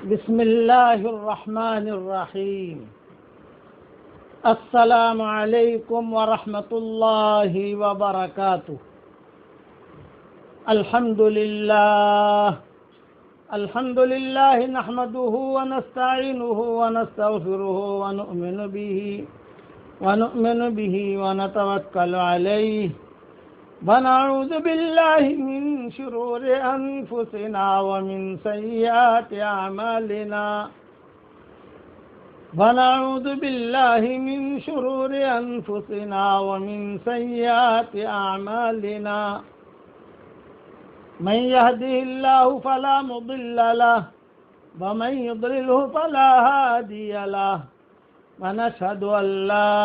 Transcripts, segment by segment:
بسم اللہ الرحمن الرحیم۔ السلام علیکم ورحمۃ اللہ وبرکاتہ۔ الحمد للہ نحمده ونستعینه ونستغفره ونؤمن به ونتوکل علیہ ونعوذ باللہ من شرور انفسنا ومن سیئات اعمالنا ونعوذ باللہ من شرور انفسنا ومن سیئات اعمالنا من يهده الله فلا مضل له ومن يضلله فلا هادي له ونشهد أن لا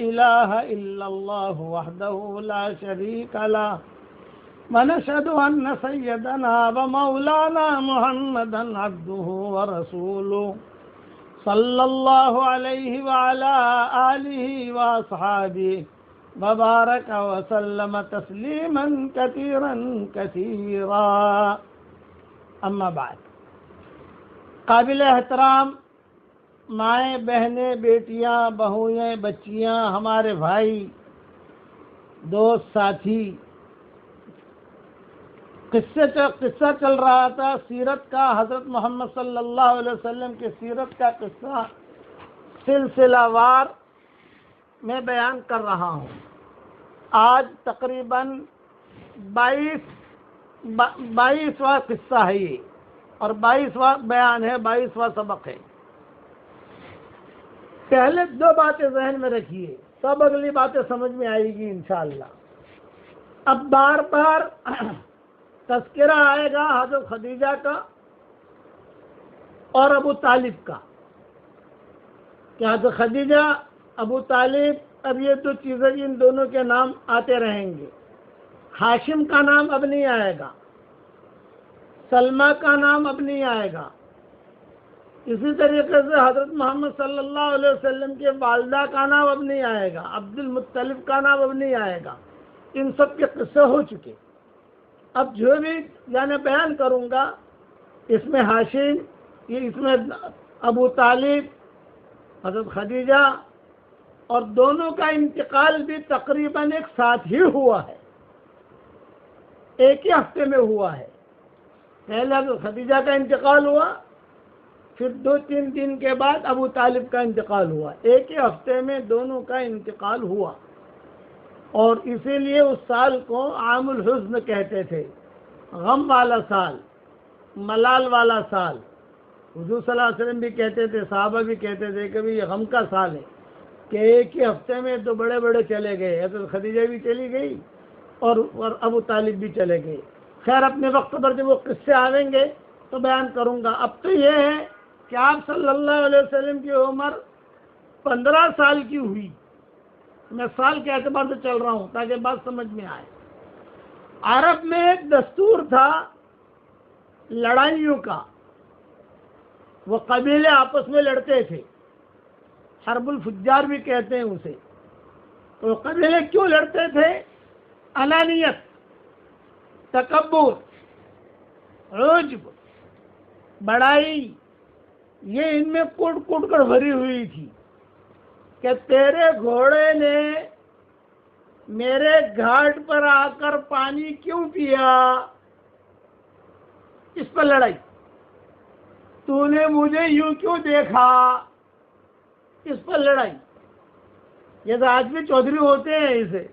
إله إلا الله وحده لا شريك له ونشهد أن سيدنا ومولانا محمدا عبده ورسوله صلى الله عليه وعلى آله وأصحابه وبارك وسلم تسليما كثيرا كثيرا اما بعد۔ قابل احترام مائیں، بہنیں، بیٹیاں، بہوئیں، بچیاں، ہمارے بھائی، دوست، ساتھی، قصہ چل رہا تھا سیرت کا، حضرت محمد صلی اللہ علیہ وسلم کی سیرت کا قصہ سلسلہ وار میں بیان کر رہا ہوں۔ آج تقریباً 22واں قصہ ہے یہ، اور 22واں بیان ہے، 22واں سبق ہے۔ پہلے دو باتیں ذہن میں رکھیے، تب اگلی باتیں سمجھ میں آئے گی انشاءاللہ۔ اب بار بار تذکرہ آئے گا حضرت خدیجہ کا اور ابو طالب کا، کہ حضرت خدیجہ، ابو طالب، اب یہ دو چیزیں ان دونوں کے نام آتے رہیں گے۔ ہاشم کا نام اب نہیں آئے گا، سلمہ کا نام اب نہیں آئے گا۔ اسی طریقے سے حضرت محمد صلی اللہ علیہ وسلم کے والدہ کا نام اب نہیں آئے گا، عبد المطلب کا نام اب نہیں آئے گا۔ ان سب کے قصے ہو چکے۔ اب جو بھی بیان کروں گا، اس میں ہاشم، اس میں ابو طالب، حضرت خدیجہ، اور دونوں کا انتقال بھی تقریباً ایک ساتھ ہی ہوا ہے، ایک ہی ہفتے میں ہوا ہے۔ پہلے حضرت خدیجہ کا انتقال ہوا، پھر 2-3 دن کے بعد ابو طالب کا انتقال ہوا، ایک ہی ہفتے میں دونوں کا انتقال ہوا۔ اور اسی لیے اس سال کو عام الحزن کہتے تھے، غم والا سال، ملال والا سال۔ حضور صلی اللہ علیہ وسلم بھی کہتے تھے، صحابہ بھی کہتے تھے کہ یہ غم کا سال ہے، کہ ایک ہی ہفتے میں دو بڑے بڑے چلے گئے، حضرت خدیجہ بھی چلی گئی اور ابو طالب بھی چلے گئے۔ خیر، اپنے وقت پر جب وہ قصے آئیں گے تو بیان کروں گا۔ اب تو یہ ہے کہ آپ صلی اللہ علیہ وسلم کی عمر 15 سال کی ہوئی۔ میں سال کے اعتبار سے چل رہا ہوں تاکہ بات سمجھ میں آئے۔ عرب میں ایک دستور تھا لڑائیوں کا، وہ قبیلے آپس میں لڑتے تھے، حرب الفجار بھی کہتے ہیں اسے۔ تو قبیلے کیوں لڑتے تھے؟ انانیت، تکبر، عجب، بڑائی، یہ ان میں کوٹ کر بھری ہوئی تھی کہ تیرے گھوڑے نے میرے گھاٹ پر آ کر پانی کیوں پیا، اس پر لڑائی۔ تو نے مجھے یوں کیوں دیکھا، اس پر لڑائی۔ جیسے آج بھی چودھری ہوتے ہیں اسے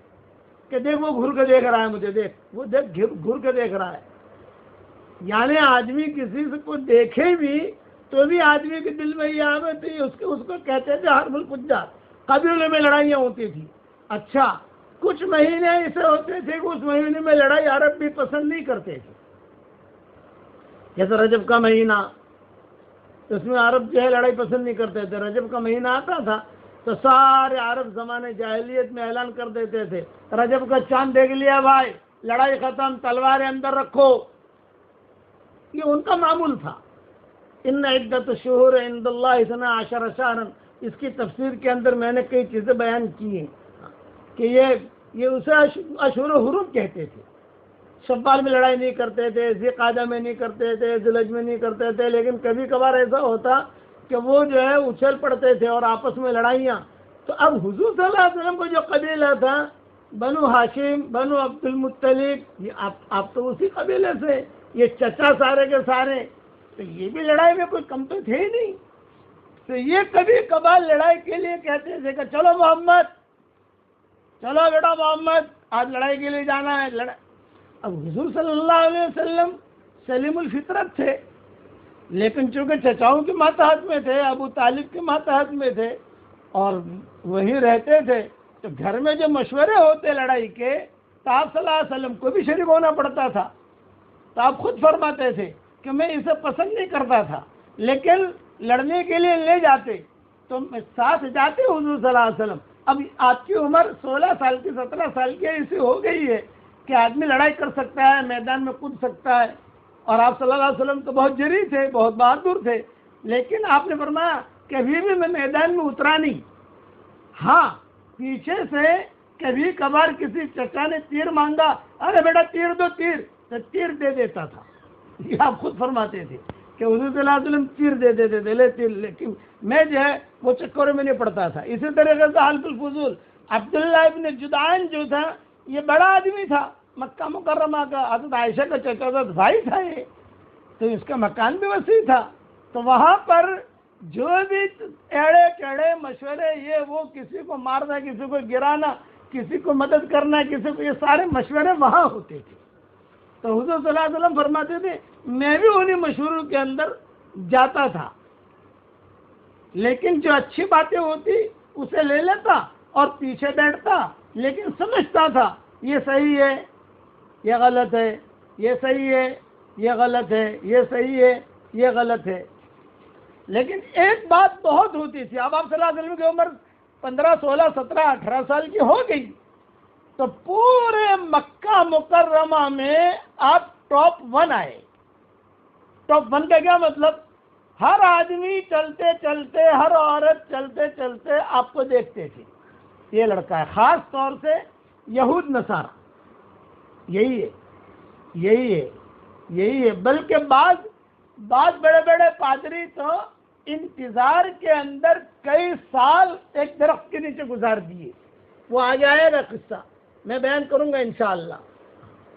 کہ دیکھ وہ گھر کے دیکھ رہا ہے مجھے، دیکھ وہ دیکھ گھر کے دیکھ رہا ہے۔ یعنی آدمی کسی کو دیکھے بھی تو بھی آدمی کے دل میں یہ آتی، اس کو کہتے تھے حرب الفجار۔ قبیلوں میں لڑائیاں ہوتی تھی۔ اچھا، کچھ مہینے ایسے ہوتے تھے کہ اس مہینے میں لڑائی عرب بھی پسند نہیں کرتے تھے، جیسے رجب کا مہینہ، اس میں عرب جو ہے لڑائی پسند نہیں کرتے تھے۔ رجب کا مہینہ آتا تھا تو سارے عرب زمانے جاہلیت میں اعلان کر دیتے تھے، رجب کا چاند دیکھ لیا بھائی، لڑائی ختم، تلواریں اندر رکھو۔ یہ ان کا معمول تھا۔ ان عدت الشہور عند اللہ 12 شہرا، اس کی تفسیر کے اندر میں نے کئی چیزیں بیان کی ہیں کہ یہ اسے اشہر حرم کہتے تھے، شوال میں لڑائی نہیں کرتے تھے، ذی قعدہ میں نہیں کرتے تھے، ذوالحج میں نہیں کرتے تھے، لیکن کبھی کبھار ایسا ہوتا کہ وہ جو ہے اچھل پڑتے تھے اور آپس میں لڑائیاں. تو اب حضور صلی اللہ علیہ وسلم کو جو قبیلہ تھا بنو ہاشم، بنو عبد المطلب، یہ آپ تو اسی قبیلے سے، یہ چچا سارے کے سارے، تو یہ بھی لڑائی میں کوئی کم تو تھے ہی نہیں. تو یہ کبھی کبھار لڑائی کے لیے کہتے تھے کہ چلو محمد، چلو بیٹا محمد، آج لڑائی کے لیے جانا ہے. اب حضور صلی اللہ علیہ وسلم سلیم الفطرت تھے، لیکن چونکہ چچاؤں کے ماتحت میں تھے، ابو طالب کے ماتحت میں تھے اور وہیں رہتے تھے، تو گھر میں جو مشورے ہوتے لڑائی کے تو آپ صلی اللہ علیہ وسلم کو بھی شریک ہونا پڑتا تھا. تو آپ خود فرماتے تھے کہ میں اسے پسند نہیں کرتا تھا، لیکن لڑنے کے لیے لے جاتے تو میں ساتھ جاتے حضور صلی اللہ علیہ وسلم. اب آپ کی عمر 16 سال کی 17 سال کی ایسی ہو گئی ہے کہ آدمی لڑائی کر سکتا ہے، میدان میں کود سکتا ہے، اور آپ صلی اللہ علیہ وسلم تو بہت جری تھے، بہت بہادر تھے، لیکن آپ نے فرمایا کہ ابھی بھی میں میدان میں اترا نہیں. ہاں پیچھے سے کبھی کبھار کسی چچا نے تیر مانگا، ارے بیٹا تیر دو، تیر، تو تیر دے دیتا تھا. یہ آپ خود فرماتے تھے کہ حضور صلی اللہ علیہ وسلم تیر دے دیتے تھے، لے تیر، لیکن میں جو ہے وہ چکروں میں نہیں پڑتا تھا. اسی طریقے سے حلف الفضول عبداللہ ابن جدعان جو تھا، یہ بڑا آدمی تھا، مکہ مکرمہ کا، حضرت عائشہ کا چچا بھائی تھا یہ، تو اس کا مکان بھی وسیع تھا. تو وہاں پر جو بھی ایڑے ٹیڑے مشورے، یہ وہ، کسی کو مارنا، کسی کو گرانا، کسی کو مدد کرنا، کسی کو، یہ سارے مشورے وہاں ہوتے تھے. تو حضور صلی اللہ علیہ وسلم فرماتے تھے میں بھی انہیں مشوروں کے اندر جاتا تھا، لیکن جو اچھی باتیں ہوتی اسے لے لیتا اور پیچھے بیٹھتا، لیکن سمجھتا تھا یہ صحیح ہے، یہ غلط ہے، یہ صحیح ہے، یہ غلط ہے، یہ صحیح ہے، یہ غلط ہے. لیکن ایک بات بہت ہوتی تھی، اب آپ صلی اللہ علیہ وسلم کی عمر 15 16 17 18 سال کی ہو گئی، تو پورے مکہ مکرمہ میں آپ ٹاپ 1 آئے. ٹاپ 1 کا کیا مطلب؟ ہر آدمی چلتے چلتے، ہر عورت چلتے چلتے آپ کو دیکھتے تھے، یہ لڑکا ہے. خاص طور سے یہود نصارہ، یہی ہے، یہی ہے، یہی ہے. بلکہ بعض بڑے بڑے پادری تو انتظار کے اندر کئی سال ایک درخت کے نیچے گزار دیے. وہ آگے آئے گا قصہ، میں بیان کروں گا انشاءاللہ.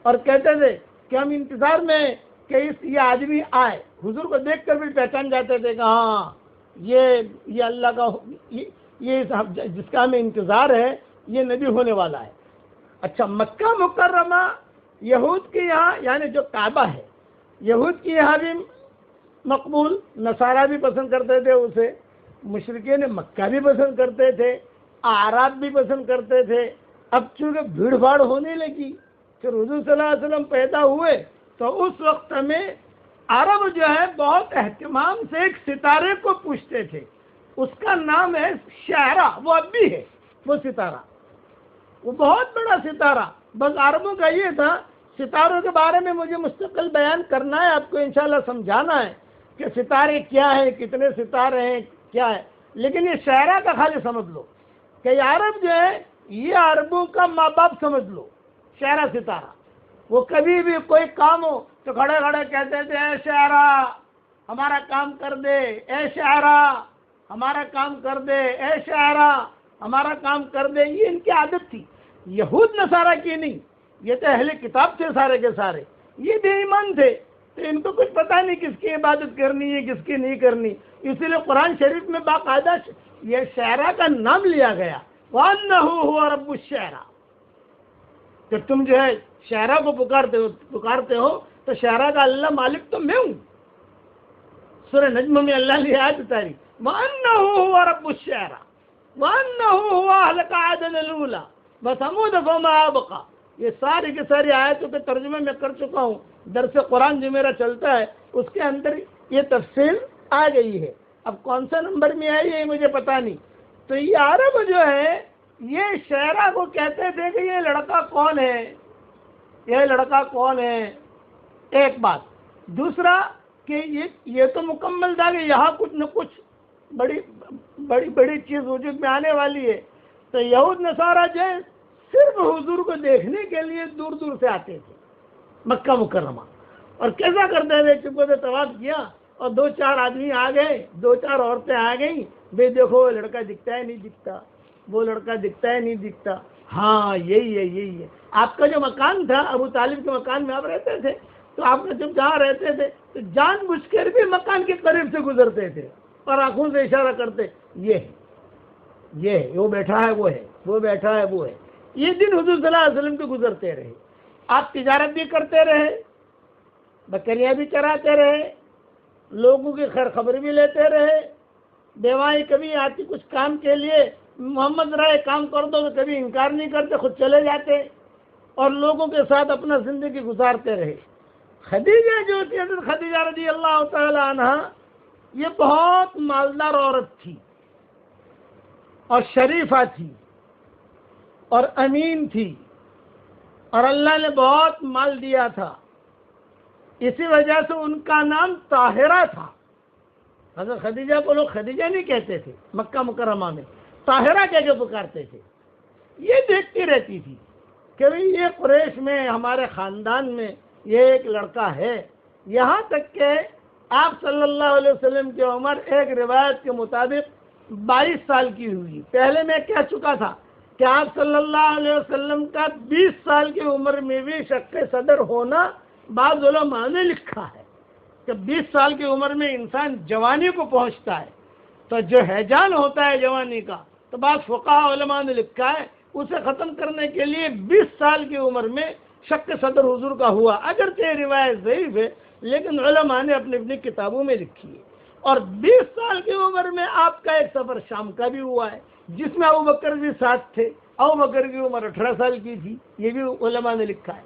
اور کہتے تھے کہ ہم انتظار میں کہ یہ آدمی آئے. حضور کو دیکھ کر بھی پہچان جاتے تھے کہ ہاں یہ اللہ کا، یہ جس کا ہمیں انتظار ہے یہ نبی ہونے والا ہے. اچھا، مکہ مکرمہ یہود کے یہاں، یعنی جو کعبہ ہے یہود کے یہاں بھی مقبول، نصارہ بھی پسند کرتے تھے اسے، مشرکین مکہ بھی پسند کرتے تھے، اعراب بھی پسند کرتے تھے. اب چونکہ بھیڑ بھاڑ ہونے لگی، پھر حضور صلی اللہ علیہ وسلم پیدا ہوئے، تو اس وقت میں عرب جو ہے بہت اہتمام سے ایک ستارے کو پوچھتے تھے، اس کا نام ہے شعرا. وہ اب بھی ہے وہ ستارہ، وہ بہت بڑا ستارہ. بس عربوں کا یہ تھا، ستاروں کے بارے میں مجھے مستقل بیان کرنا ہے، آپ کو انشاءاللہ سمجھانا ہے کہ ستارے کیا ہیں، کتنے ستارے ہیں، کیا ہے. لیکن یہ شعرا کا خالی سمجھ لو کہ یہ عرب جو ہے یہ عربوں کا ماں باپ سمجھ لو. شعرا ستارہ، وہ کبھی بھی کوئی کام ہو تو کھڑے کھڑے کہتے تھے اے شعرا ہمارا کام کر دے، اے شعرا ہمارا کام کر دے، اے شعرا ہمارا کام کر دے. یہ ان کی عادت تھی، یہود نصارہ کی نہیں. یہ تو اہل کتاب تھے سارے کے سارے، یہ بے ایمان تھے، تو ان کو کچھ پتہ نہیں کس کی عبادت کرنی ہے، کس کی نہیں کرنی. اسی لیے قرآن شریف میں باقاعدہ یہ شعرا کا نام لیا گیا، وَأَنَّهُ هُوَ رَبُّ الشِّعْرَى. کہ تم جو ہے شعرا کو پکارتے ہو تو شعرا کا اللہ مالک تو میں ہوں. سورہ نجم میں اللہ نے آیت اتاری، وَأَنَّهُ هُوَ رَبُّ الشِّعْرَى وَأَنَّهُ هُوَ أَهْلَكَ عَادًا الْأُولَىٰ وَثَمُودَ فَمَا أَبْقَىٰ. یہ ساری کی ساری آیتوں کے ترجمے میں کر چکا ہوں. درس قرآن جو میرا چلتا ہے اس کے اندر یہ تفصیل آ گئی ہے. اب کون سا نمبر میں آئی ہے مجھے پتہ نہیں. تو یہ عرب جو ہے یہ شعرا کو کہتے تھے کہ یہ لڑکا کون ہے، یہ لڑکا کون ہے. ایک بات. دوسرا کہ یہ تو مکمل تھا کہ یہاں کچھ نہ کچھ بڑی چیز وجود میں آنے والی ہے. تو یہود نصارہ جو ہے صرف حضور کو دیکھنے کے لیے دور دور سے آتے تھے. مکہ مکرمہ. اور کیسا کرتے تھے؟ چپکے سے طواف کیا اور 2-4 آدمی آ گئے، 2-4 عورتیں آ گئیں، بھائی دیکھو وہ لڑکا دکھتا ہے نہیں دکھتا، وہ لڑکا دکھتا ہے نہیں دکھتا. ہاں یہی ہے یہی ہے. آپ کا جو مکان تھا، ابو طالب کے مکان میں آپ رہتے تھے، تو آپ نے جب جہاں رہتے تھے تو جان بوجھ کر بھی مکان کے قریب سے گزرتے تھے اور آنکھوں سے اشارہ کرتے، یہ ہے یہ ہے، وہ بیٹھا ہے وہ ہے، وہ بیٹھا ہے وہ ہے. یہ دن حضور صلی اللہ علیہ وسلم کے گزرتے رہے. آپ تجارت بھی کرتے رہے، بکریاں بھی چراتے رہے، لوگوں کی خیر خبر بھی لیتے رہے. بیوائیں کبھی آتی کچھ کام کے لیے، محمد رائے کام کر دو تو کبھی انکار نہیں کرتے، خود چلے جاتے اور لوگوں کے ساتھ اپنا زندگی گزارتے رہے. خدیجہ جو تھی، حضرت خدیجہ رضی اللہ تعالی عنہ، یہ بہت مالدار عورت تھی اور شریفہ تھی اور امین تھی اور اللہ نے بہت مال دیا تھا. اسی وجہ سے ان کا نام طاہرہ تھا. حضرت خدیجہ کو لوگ خدیجہ نہیں کہتے تھے، مکہ مکرمہ میں طاہرہ کہہ کے پکارتے تھے. یہ دیکھتی رہتی تھی کہ بھئی یہ قریش میں ہمارے خاندان میں یہ ایک لڑکا ہے. یہاں تک کہ آپ صلی اللہ علیہ وسلم کی عمر ایک روایت کے مطابق 22 سال کی ہوئی. پہلے میں کہہ چکا تھا کہ آپ صلی اللہ علیہ وسلم کا 20 سال کی عمر میں بھی شق صدر ہونا بعض علماء نے لکھا ہے کہ 20 سال کی عمر میں انسان جوانی کو پہنچتا ہے تو جو ہیجان ہوتا ہے جوانی کا، تو بعض فقہاء علماء نے لکھا ہے اسے ختم کرنے کے لیے 20 سال کی عمر میں شق صدر حضور کا ہوا. اگرچہ یہ روایت ضعیف ہے لیکن علماء نے اپنی اپنی کتابوں میں لکھی ہے. اور 20 سال کی عمر میں آپ کا ایک سفر شام کا بھی ہوا ہے جس میں ابوبکر بھی ساتھ تھے. ابوبکر کی عمر 18 سال کی تھی، یہ بھی علماء نے لکھا ہے.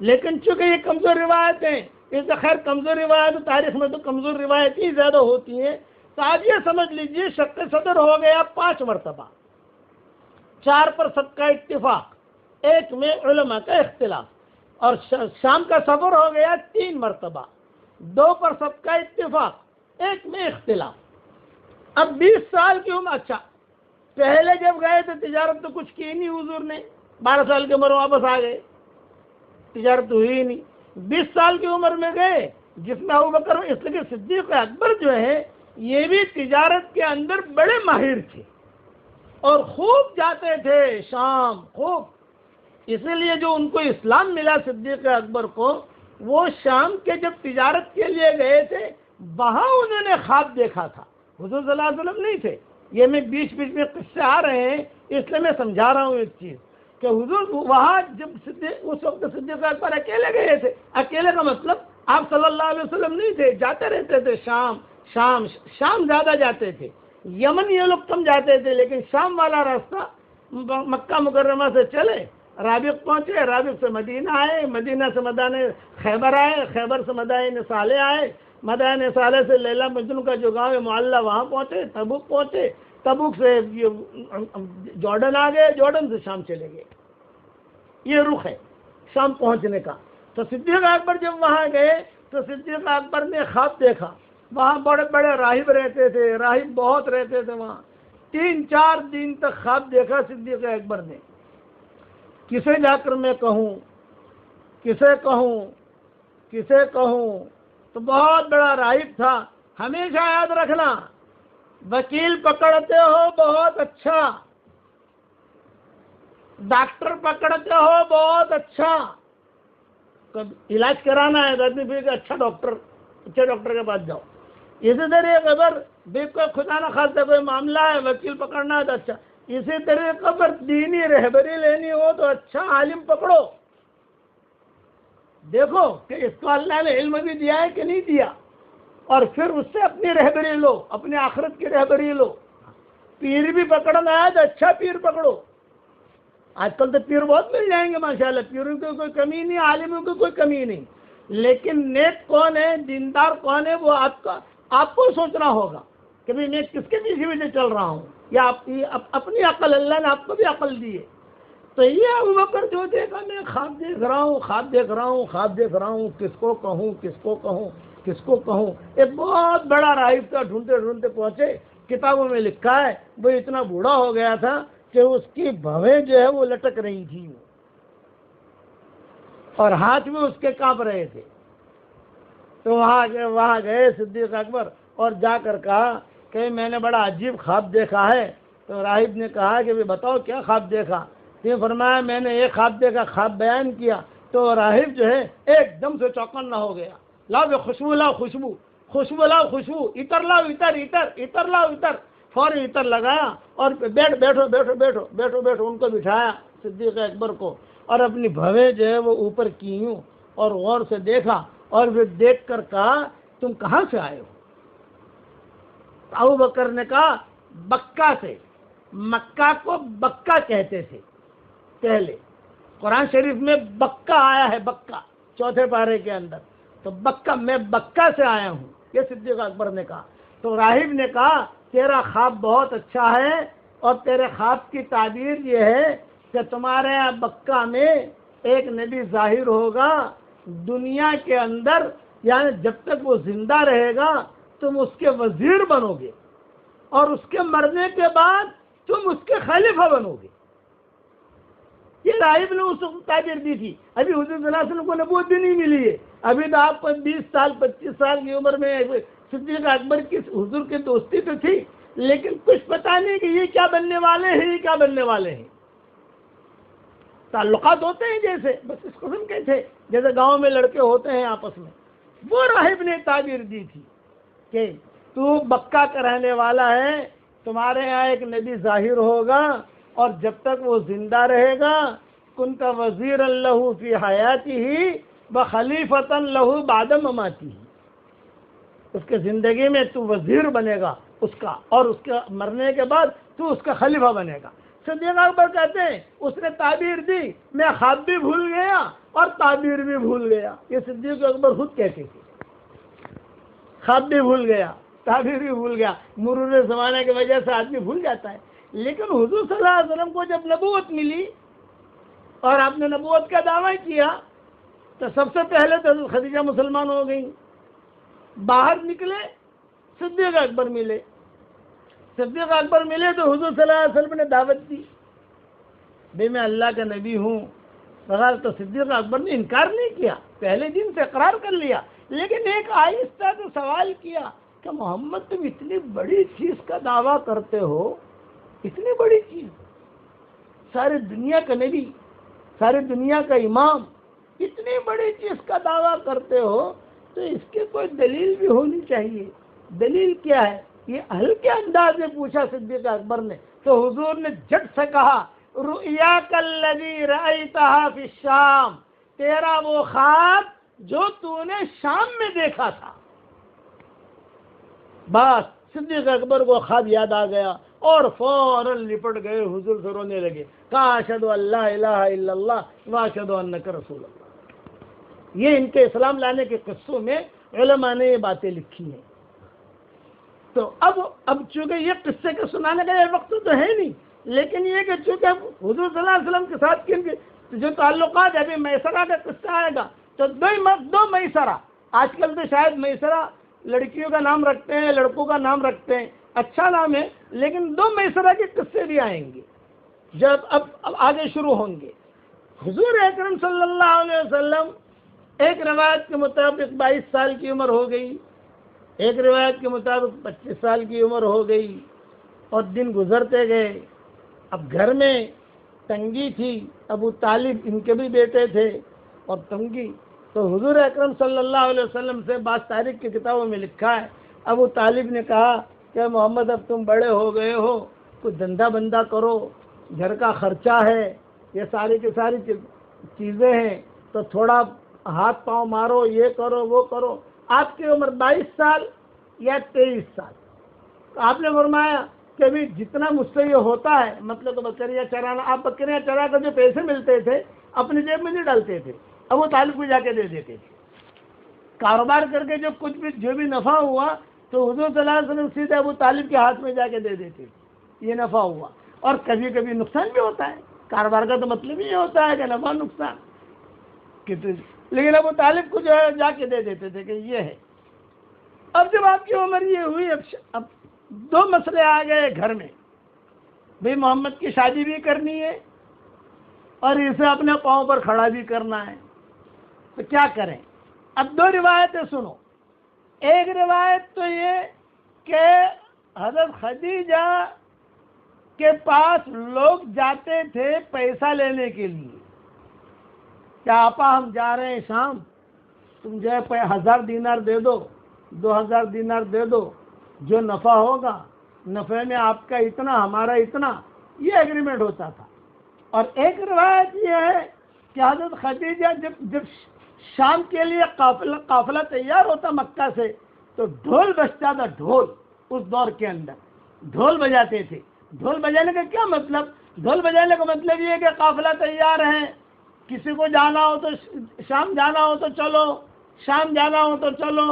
لیکن چونکہ یہ کمزور روایت ہیں، اس سے خیر کمزور روایت تاریخ میں تو کمزور روایت ہی زیادہ ہوتی ہیں. تو آپ یہ سمجھ لیجئے شق صدر ہو گیا 5 مرتبہ، 4 پر سب کا اتفاق، 1 میں علماء کا اختلاف. اور شام کا سفر ہو گیا 3 مرتبہ، 2 پر سب کا اتفاق، 1 میں اختلاف. اب 20 سال کی عمر، اچھا پہلے جب گئے تو تجارت تو کچھ کی نہیں حضور نے، 12 سال کی عمر واپس آ گئے، تجارت تو ہوئی نہیں. 20 سال کی عمر میں گئے جس میں ابوبکر، اس لیے صدیق اکبر جو ہے یہ بھی تجارت کے اندر بڑے ماہر تھے اور خوب جاتے تھے شام، خوب. اسی لیے جو ان کو اسلام ملا صدیق اکبر کو، وہ شام کے جب تجارت کے لیے گئے تھے وہاں انہوں نے خواب دیکھا تھا. حضور صلی اللہ علیہ وسلم نہیں تھے. یہ میں بیچ بیچ میں قصے آ رہے ہیں اس لیے میں سمجھا رہا ہوں ایک چیز کہ حضور وہاں جب اس وقت صدیق اکبر اکیلے گئے تھے. اکیلے کا مطلب آپ صلی اللہ علیہ وسلم نہیں تھے، جاتے رہتے تھے شام شام شام زیادہ جاتے تھے. یمن یہ لوگ کم جاتے تھے لیکن شام والا راستہ مکہ مکرمہ سے چلے، رابق پہنچے، رابق سے مدینہ آئے، مدینہ سے مدائن خیبر آئے، خیبر سے مدائن صالح آئے، مدائن صالح سے لیلا مجنون کا جو گاؤں ہے معلّہ وہاں پہنچے، تبوک پہنچے، تبوک سے جارڈن آ گئے، جارڈن سے شام چلے گئے. یہ رخ ہے شام پہنچنے کا. تو صدیق اکبر جب وہاں گئے تو صدیق اکبر نے خواب دیکھا. وہاں بڑے بڑے راہب رہتے تھے، راہب بہت رہتے تھے وہاں. 3-4 دن تک خواب دیکھا صدیق اکبر نے. کسے جا کر میں کہوں، کسے کہوں، کسے کہوں. تو بہت بڑا راہب تھا. ہمیشہ یاد رکھنا، وکیل پکڑتے ہو بہت اچھا، ڈاکٹر پکڑتے ہو بہت اچھا. علاج کرانا ہے تو پھر اچھا ڈاکٹر کے پاس جاؤ. اسی طرح اگر بھی کوئی خدا نہ خاصا کوئی معاملہ ہے وکیل پکڑنا ہے تو اچھا. اسی طرح اگر دینی رہبری لینی ہو تو اچھا عالم پکڑو. دیکھو کہ اس کو اللہ نے علم بھی دیا ہے کہ نہیں دیا، اور پھر اس سے اپنی رہبری لو، اپنی آخرت کی رہبری لو. پیر بھی پکڑنا ہے تو اچھا پیر پکڑو. آج کل تو پیر بہت مل جائیں گے ماشاءاللہ، پیروں کی کوئی کمی نہیں، عالموں کی کوئی کمی نہیں. لیکن نیک کون ہے، دیندار کون ہے، وہ آپ کو سوچنا ہوگا کہ میں کس کے پیچھے چل رہا ہوں، یا اپنی عقل، اللہ نے آپ کو بھی عقل دی ہے. تو یہ ابوبکر جو دیکھا، میں خواب دیکھ رہا ہوں، خواب دیکھ رہا ہوں، خواب دیکھ رہا ہوں، کس کو کہوں، کس کو کہوں، کس کو کہوں. ایک بہت بڑا راہب تھا، ڈھونڈتے ڈھونڈتے پہنچے. کتابوں میں لکھا ہے وہ اتنا بوڑھا ہو گیا تھا کہ اس کی بھویں جو ہے وہ لٹک رہی تھی. اور ہاتھ بھی اس کے کانپ رہے تھے. تو وہاں گئے صدیق اکبر اور جا کر کہا کہ میں نے بڑا عجیب خواب دیکھا ہے. تو راہب نے کہا کہ بتاؤ کیا خواب دیکھا. یہ فرمایا میں نے ایک خواب دیکھا, خواب بیان کیا تو راہب جو ہے ایک دم سے چوکنا ہو گیا. لاؤ خوشبو, لاؤ خوشبو, خوشبو لاؤ خوشبو, عطر لاؤ عطر, عطر لاؤ عطر. فوری عطر لگایا اور بیٹھو بیٹھو بیٹھو بیٹھو بیٹھو بیٹھو ان کو بٹھایا صدیق اکبر کو, اور اپنی بھویں جو ہے وہ اوپر کی ہوں اور غور سے دیکھا اور پھر دیکھ کر کہا تم کہاں سے آئے ہو. ابو بکر نے کہا بکہ سے. مکہ کو بکہ کہتے تھے پہلے, قرآن شریف میں بکہ آیا ہے, بکہ 4 پارے کے اندر. تو بکہ, میں بکہ سے آیا ہوں, یہ صدیق اکبر نے کہا. تو راہب نے کہا تیرا خواب بہت اچھا ہے اور تیرے خواب کی تعبیر یہ ہے کہ تمہارے یہاں بکہ میں ایک نبی ظاہر ہوگا دنیا کے اندر, یعنی جب تک وہ زندہ رہے گا تم اس کے وزیر بنو گے اور اس کے مرنے کے بعد تم اس کے خلیفہ بنو گے. یہ راہب نے اس وقت تعبیر دی تھی. ابھی حضور صلی اللہ علیہ وسلم کو نبوت بھی نہیں ملی ہے. ابھی تو آپ کو 20 سال 25 سال کی عمر میں صدیق اکبر کی حضور کی دوستی تو تھی, لیکن کچھ پتا نہیں کہ یہ کیا بننے والے ہیں, یہ کیا بننے والے ہیں. تعلقات ہوتے ہیں جیسے, بس اس قسم کے تھے جیسے گاؤں میں لڑکے ہوتے ہیں آپس میں. وہ راہب نے تعبیر دی تھی کہ تو بکہ کا رہنے والا ہے, تمہارے یہاں ایک نبی ظاہر ہوگا اور جب تک وہ زندہ رہے گا کن کا وزیر اللہ فی حیاتی ہی بخلیفۃ لہ بعد مماتی ہی, اس کے زندگی میں تو وزیر بنے گا اس کا, اور اس کے مرنے کے بعد تو اس کا خلیفہ بنے گا. صدیق اکبر کہتے ہیں اس نے تعبیر دی, میں خواب بھی بھول گیا اور تعبیر بھی بھول گیا. یہ صدیق اکبر خود کہتے تھے, خواب بھی بھول گیا, تعبیر بھی بھول گیا. مرور زمانے کی وجہ سے آدمی بھول جاتا ہے. لیکن حضور صلی اللہ علیہ وسلم کو جب نبوت ملی اور آپ نے نبوت کا دعویٰ کیا تو سب سے پہلے تو حضرت خدیجہ مسلمان ہو گئیں. باہر نکلے صدیق اکبر ملے. صدیق اکبر ملے تو حضور صلی اللہ علیہ وسلم نے دعوت دی, بھئی میں اللہ کا نبی ہوں. بغیر تو صدیق اکبر نے انکار نہیں کیا, پہلے دن سے اقرار کر لیا, لیکن ایک آہستہ تو سوال کیا کہ محمد تم اتنی بڑی چیز کا دعویٰ کرتے ہو, اتنی بڑی چیز, ساری دنیا کا نبی, ساری دنیا کا امام, اتنی بڑی چیز کا دعویٰ کرتے ہو تو اس کی کوئی دلیل بھی ہونی چاہیے. دلیل کیا ہے؟ یہ ہلکے انداز میں پوچھا صدیق اکبر نے. تو حضور نے جھٹ سے کہا رؤیاک الذی رأیتہا فی الشام, تیرا وہ خواب جو تو نے شام میں دیکھا تھا. بس صدیق اکبر کو خواب یاد آ گیا اور فوراً لپٹ گئے, حضور سے رونے لگے, کہا اشہد ان لا الہ الا اللہ واشہد انک رسول اللہ. یہ ان کے اسلام لانے کے قصوں میں علماء نے یہ باتیں لکھی ہیں. تو اب چونکہ یہ قصے کے سنانے کا یہ وقت تو ہے نہیں, لیکن یہ کہ چونکہ حضور صلی اللہ علیہ وسلم کے ساتھ کن کے جو تعلقات, ابھی میسرہ کا قصہ آئے گا تو دو میسرہ, آج کل تو شاید میسرہ لڑکیوں کا نام رکھتے ہیں, لڑکوں کا نام رکھتے ہیں, اچھا نام ہے, لیکن 2 میسرہ کے قصے بھی آئیں گے جب اب آگے شروع ہوں گے. حضور اکرم صلی اللہ علیہ وسلم ایک روایت کے مطابق 22 سال کی عمر ہو گئی, ایک روایت کے مطابق 25 سال کی عمر ہو گئی, اور دن گزرتے گئے. اب گھر میں تنگی تھی, ابو طالب ان کے بھی بیٹے تھے اور تنگی. تو حضور اکرم صلی اللہ علیہ وسلم سے بعض تاریخ کی کتابوں میں لکھا ہے, ابو طالب نے کہا کہ محمد اب تم بڑے ہو گئے ہو, کچھ دھندا بندہ کرو, گھر کا خرچہ ہے, یہ ساری کی ساری چیزیں ہیں, تو تھوڑا ہاتھ پاؤں مارو, یہ کرو وہ کرو. آپ کی عمر 22 سال یا 23 سال. تو آپ نے فرمایا کہ ابھی جتنا مجھ سے یہ ہوتا ہے, مطلب تو بکریاں چرانا, آپ بکریاں چرا کر جو پیسے ملتے تھے اپنی جیب میں نہیں ڈالتے تھے, ابو طالب کو جا کے دے دیتے تھے. کاروبار کر کے جو بھی نفع ہوا تو حضور صلی اللہ علیہ وسلم سیدھے ابو طالب کے ہاتھ میں جا کے دے دیتے تھے. یہ نفع ہوا. اور کبھی کبھی نقصان بھی ہوتا ہے, کاروبار کا تو مطلب یہ ہوتا ہے کہ نفع نقصان, لیکن ابو طالب کو جو ہے جا کے دے دیتے تھے کہ یہ ہے. اب جب آپ کی عمر یہ ہوئی, اب 2 مسئلے آ گئے گھر میں, بھئی محمد کی شادی بھی کرنی ہے اور اسے اپنے پاؤں پر کھڑا بھی کرنا ہے. تو کیا کریں؟ اب دو روایتیں سنو. ایک روایت تو یہ کہ حضرت خدیجہ کے پاس لوگ جاتے تھے پیسہ لینے کے لیے، کیا آپا ہم جا رہے ہیں شام، تم جو ہے 1000 دینار دے دو، 2000 دینار دے دو، جو نفع ہوگا نفع میں آپ کا اتنا ہمارا اتنا، یہ ایگریمنٹ ہوتا تھا. اور ایک روایت یہ ہے کہ حضرت خدیجہ جب شام کے لیے قافلہ تیار ہوتا مکہ سے تو ڈھول بجتا تھا. ڈھول اس دور کے اندر ڈھول بجاتے تھے. ڈھول بجانے کا کیا مطلب؟ ڈھول بجانے کا مطلب یہ ہے کہ قافلہ تیار ہے، کسی کو جانا ہو تو شام جانا ہو تو چلو، شام جانا ہو تو چلو.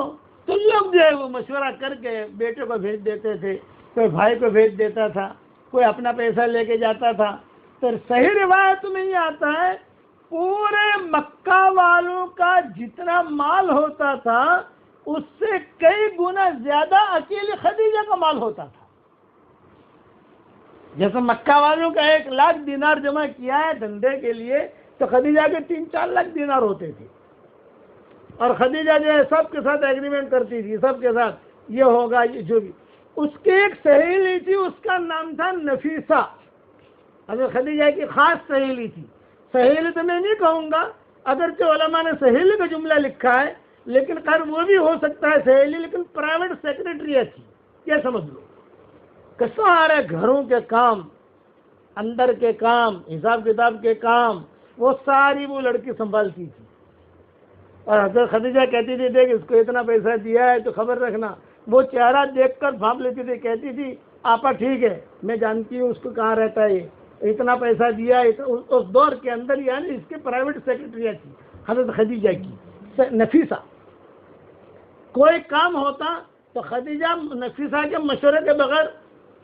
تو لوگ جو ہے وہ مشورہ کر کے بیٹے کو بھیج دیتے تھے، کوئی بھائی کو بھیج دیتا تھا، کوئی اپنا پیسہ لے کے جاتا تھا. تو صحیح روایت میں یہ آتا ہے پورے مکہ والوں کا جتنا مال ہوتا تھا اس سے کئی گنا زیادہ اکیلی خدیجہ کا مال ہوتا تھا. جیسے مکہ والوں کا 1,00,000 دینار جمع کیا ہے دھندے کے لیے، تو خدیجہ کے 3-4 لاکھ دینار ہوتے تھے. اور خدیجہ جو ہے سب کے ساتھ ایگریمنٹ کرتی تھی، سب کے ساتھ یہ ہوگا یہ جو بھی. اس کی ایک سہیلی تھی، اس کا نام تھا نفیسہ. حضرت خدیجہ کی خاص سہیلی تھی. سہیلی تو میں نہیں کہوں گا، اگرچہ علماء نے سہیلی کا جملہ لکھا ہے، لیکن خیر وہ بھی ہو سکتا ہے سہیلی، لیکن پرائیویٹ سیکرٹری تھی، یہ سمجھ لو کہ سارے گھروں کے کام، اندر کے کام، حساب کتاب کے کام، وہ ساری وہ لڑکی سنبھالتی تھی. اور حضرت خدیجہ کہتی تھی دیکھ اس کو اتنا پیسہ دیا ہے تو خبر رکھنا. وہ چہرہ دیکھ کر بھانپ لیتی تھی، کہتی تھی آپا ٹھیک ہے میں جانتی ہوں اس کو کہاں رہتا ہے، اتنا پیسہ دیا. اس دور کے اندر یعنی اس کے پرائیویٹ سیکرٹری تھی حضرت خدیجہ کی نفیسہ. کوئی کام ہوتا تو خدیجہ نفیسہ کے مشورے کے بغیر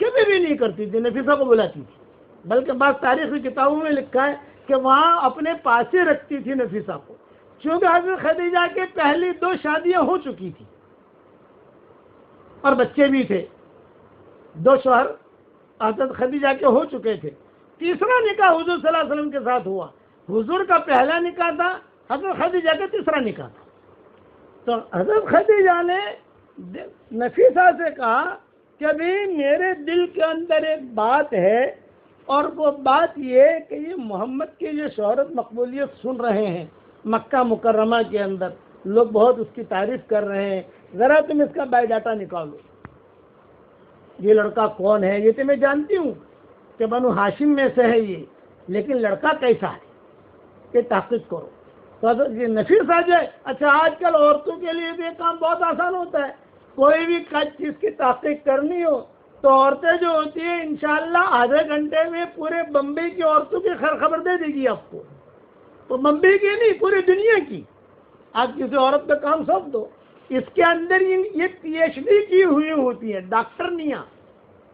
کبھی بھی نہیں کرتی تھی، نفیسہ کو بلاتی تھی. بلکہ بعض تاریخی کتابوں میں لکھا ہے کہ وہاں اپنے پاس ہی رکھتی تھی نفیسہ کو، چونکہ حضرت خدیجہ کے پہلی 2 شادیاں ہو چکی تھی اور بچے بھی تھے. 2 شوہر حضرت خدیجہ کے ہو چکے تھے. تیسرا نکاح حضور صلی اللہ علیہ وسلم کے ساتھ ہوا. حضور کا پہلا نکاح تھا، حضرت خدیجہ کا تیسرا نکاح تھا. تو حضرت خدیجہ نے نفیسہ سے کہا کہ بھی میرے دل کے اندر ایک بات ہے، اور وہ بات یہ کہ یہ محمد کی جو شہرت مقبولیت سن رہے ہیں مکہ مکرمہ کے اندر، لوگ بہت اس کی تعریف کر رہے ہیں، ذرا تم اس کا بایو ڈاٹا نکالو. یہ لڑکا کون ہے؟ یہ تو میں جانتی ہوں کہ بنو ہاشم میں سے ہے یہ، لیکن لڑکا کیسا ہے یہ تحقیق کرو. تو یہ نفیسہ جو ہے، اچھا آج کل عورتوں کے لیے بھی یہ کام بہت آسان ہوتا ہے. کوئی بھی چیز کی تحقیق کرنی ہو تو عورتیں جو ہوتی ہیں انشاءاللہ آدھے گھنٹے میں پورے بمبئی کی عورتوں کی خبر دے دے گی آپ کو. تو بمبئی کی نہیں، پوری دنیا کی. آپ کسی عورت پہ کام سونپ دو، اس کے اندر یہ PhD کی ہوئی ہوتی ہیں، ڈاکٹرنیاں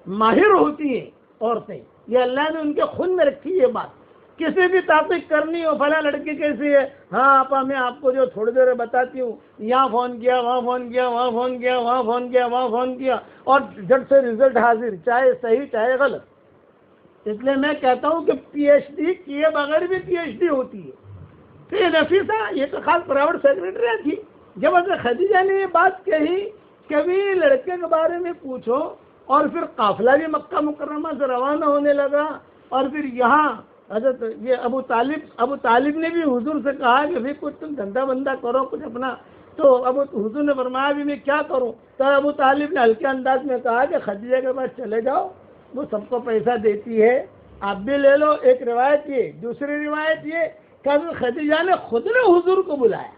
ماہر ہوتی ہیں عورتیں. یہ اللہ نے ان کے خون میں رکھی ہے بات. کسی بھی تحقیق کرنی ہو، فلاں لڑکی کیسی ہے، ہاں آپا میں آپ کو جو تھوڑی دیر بتاتی ہوں، یہاں فون کیا، وہاں فون کیا، وہاں فون کیا، وہاں فون کیا، وہاں فون کیا، اور جھٹ سے رزلٹ حاضر، چاہے صحیح چاہے غلط. اس لیے میں کہتا ہوں کہ PhD کیے بغیر بھی PhD ہوتی ہے. تو یہ نفیسہ یہ تو خاص پرائیویٹ سیکرٹری تھی. جب حضرت خدیجہ نے یہ بات کہی کبھی لڑکے کے بارے میں پوچھو، اور پھر قافلہ بھی مکہ مکرمہ سے روانہ ہونے لگا. اور پھر یہاں حضرت یہ ابو طالب نے بھی حضور سے کہا کہ بھائی کچھ تم دھندا بندہ کرو کچھ اپنا. تو حضور نے فرمایا بھی میں کیا کروں؟ تو ابو طالب نے ہلکے انداز میں کہا کہ خدیجہ کے پاس چلے جاؤ، وہ سب کو پیسہ دیتی ہے، آپ بھی لے لو. ایک روایت یہ. دوسری روایت یہ کہ حضرت خدیجہ نے خود نے حضور کو بلایا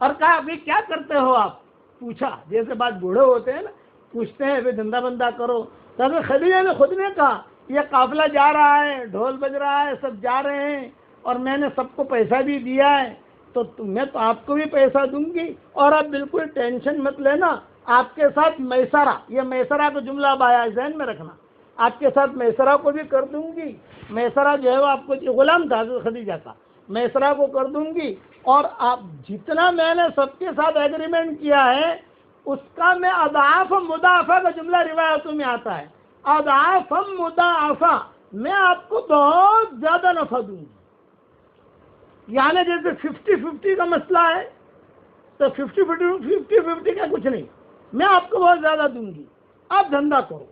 اور کہا ابھی کیا کرتے ہو آپ؟ پوچھا، جیسے بات بوڑھے ہوتے ہیں نا، پوچھتے ہیں ابھی دھندا بندہ کرو. تو حضرت خدیجہ نے خود نے کہا یہ قافلہ جا رہا ہے، ڈھول بج رہا ہے، سب جا رہے ہیں، اور میں نے سب کو پیسہ بھی دیا ہے، تو میں تو آپ کو بھی پیسہ دوں گی، اور آپ بالکل ٹینشن مت لینا. آپ کے ساتھ میسرہ، یہ میسرہ کا جملہ اب آیا ذہن میں رکھنا، آپ کے ساتھ میسرہ کو بھی کر دوں گی. میسرہ جو ہے وہ آپ کو غلام تھا حضرت خدیجہ کا، میسرہ کو کر دوں گی. اور آپ جتنا میں نے سب کے ساتھ ایگریمنٹ کیا ہے اس کا میں اضعاف مضاعفہ کا جملہ روایتوں میں آتا ہے، اضعاف مضاعفہ، میں آپ کو بہت زیادہ نفع دوں گی. یعنی جیسے 50-50 کا مسئلہ ہے تو 50-50 کا کچھ نہیں، میں آپ کو بہت زیادہ دوں گی، آپ دھندا کرو۔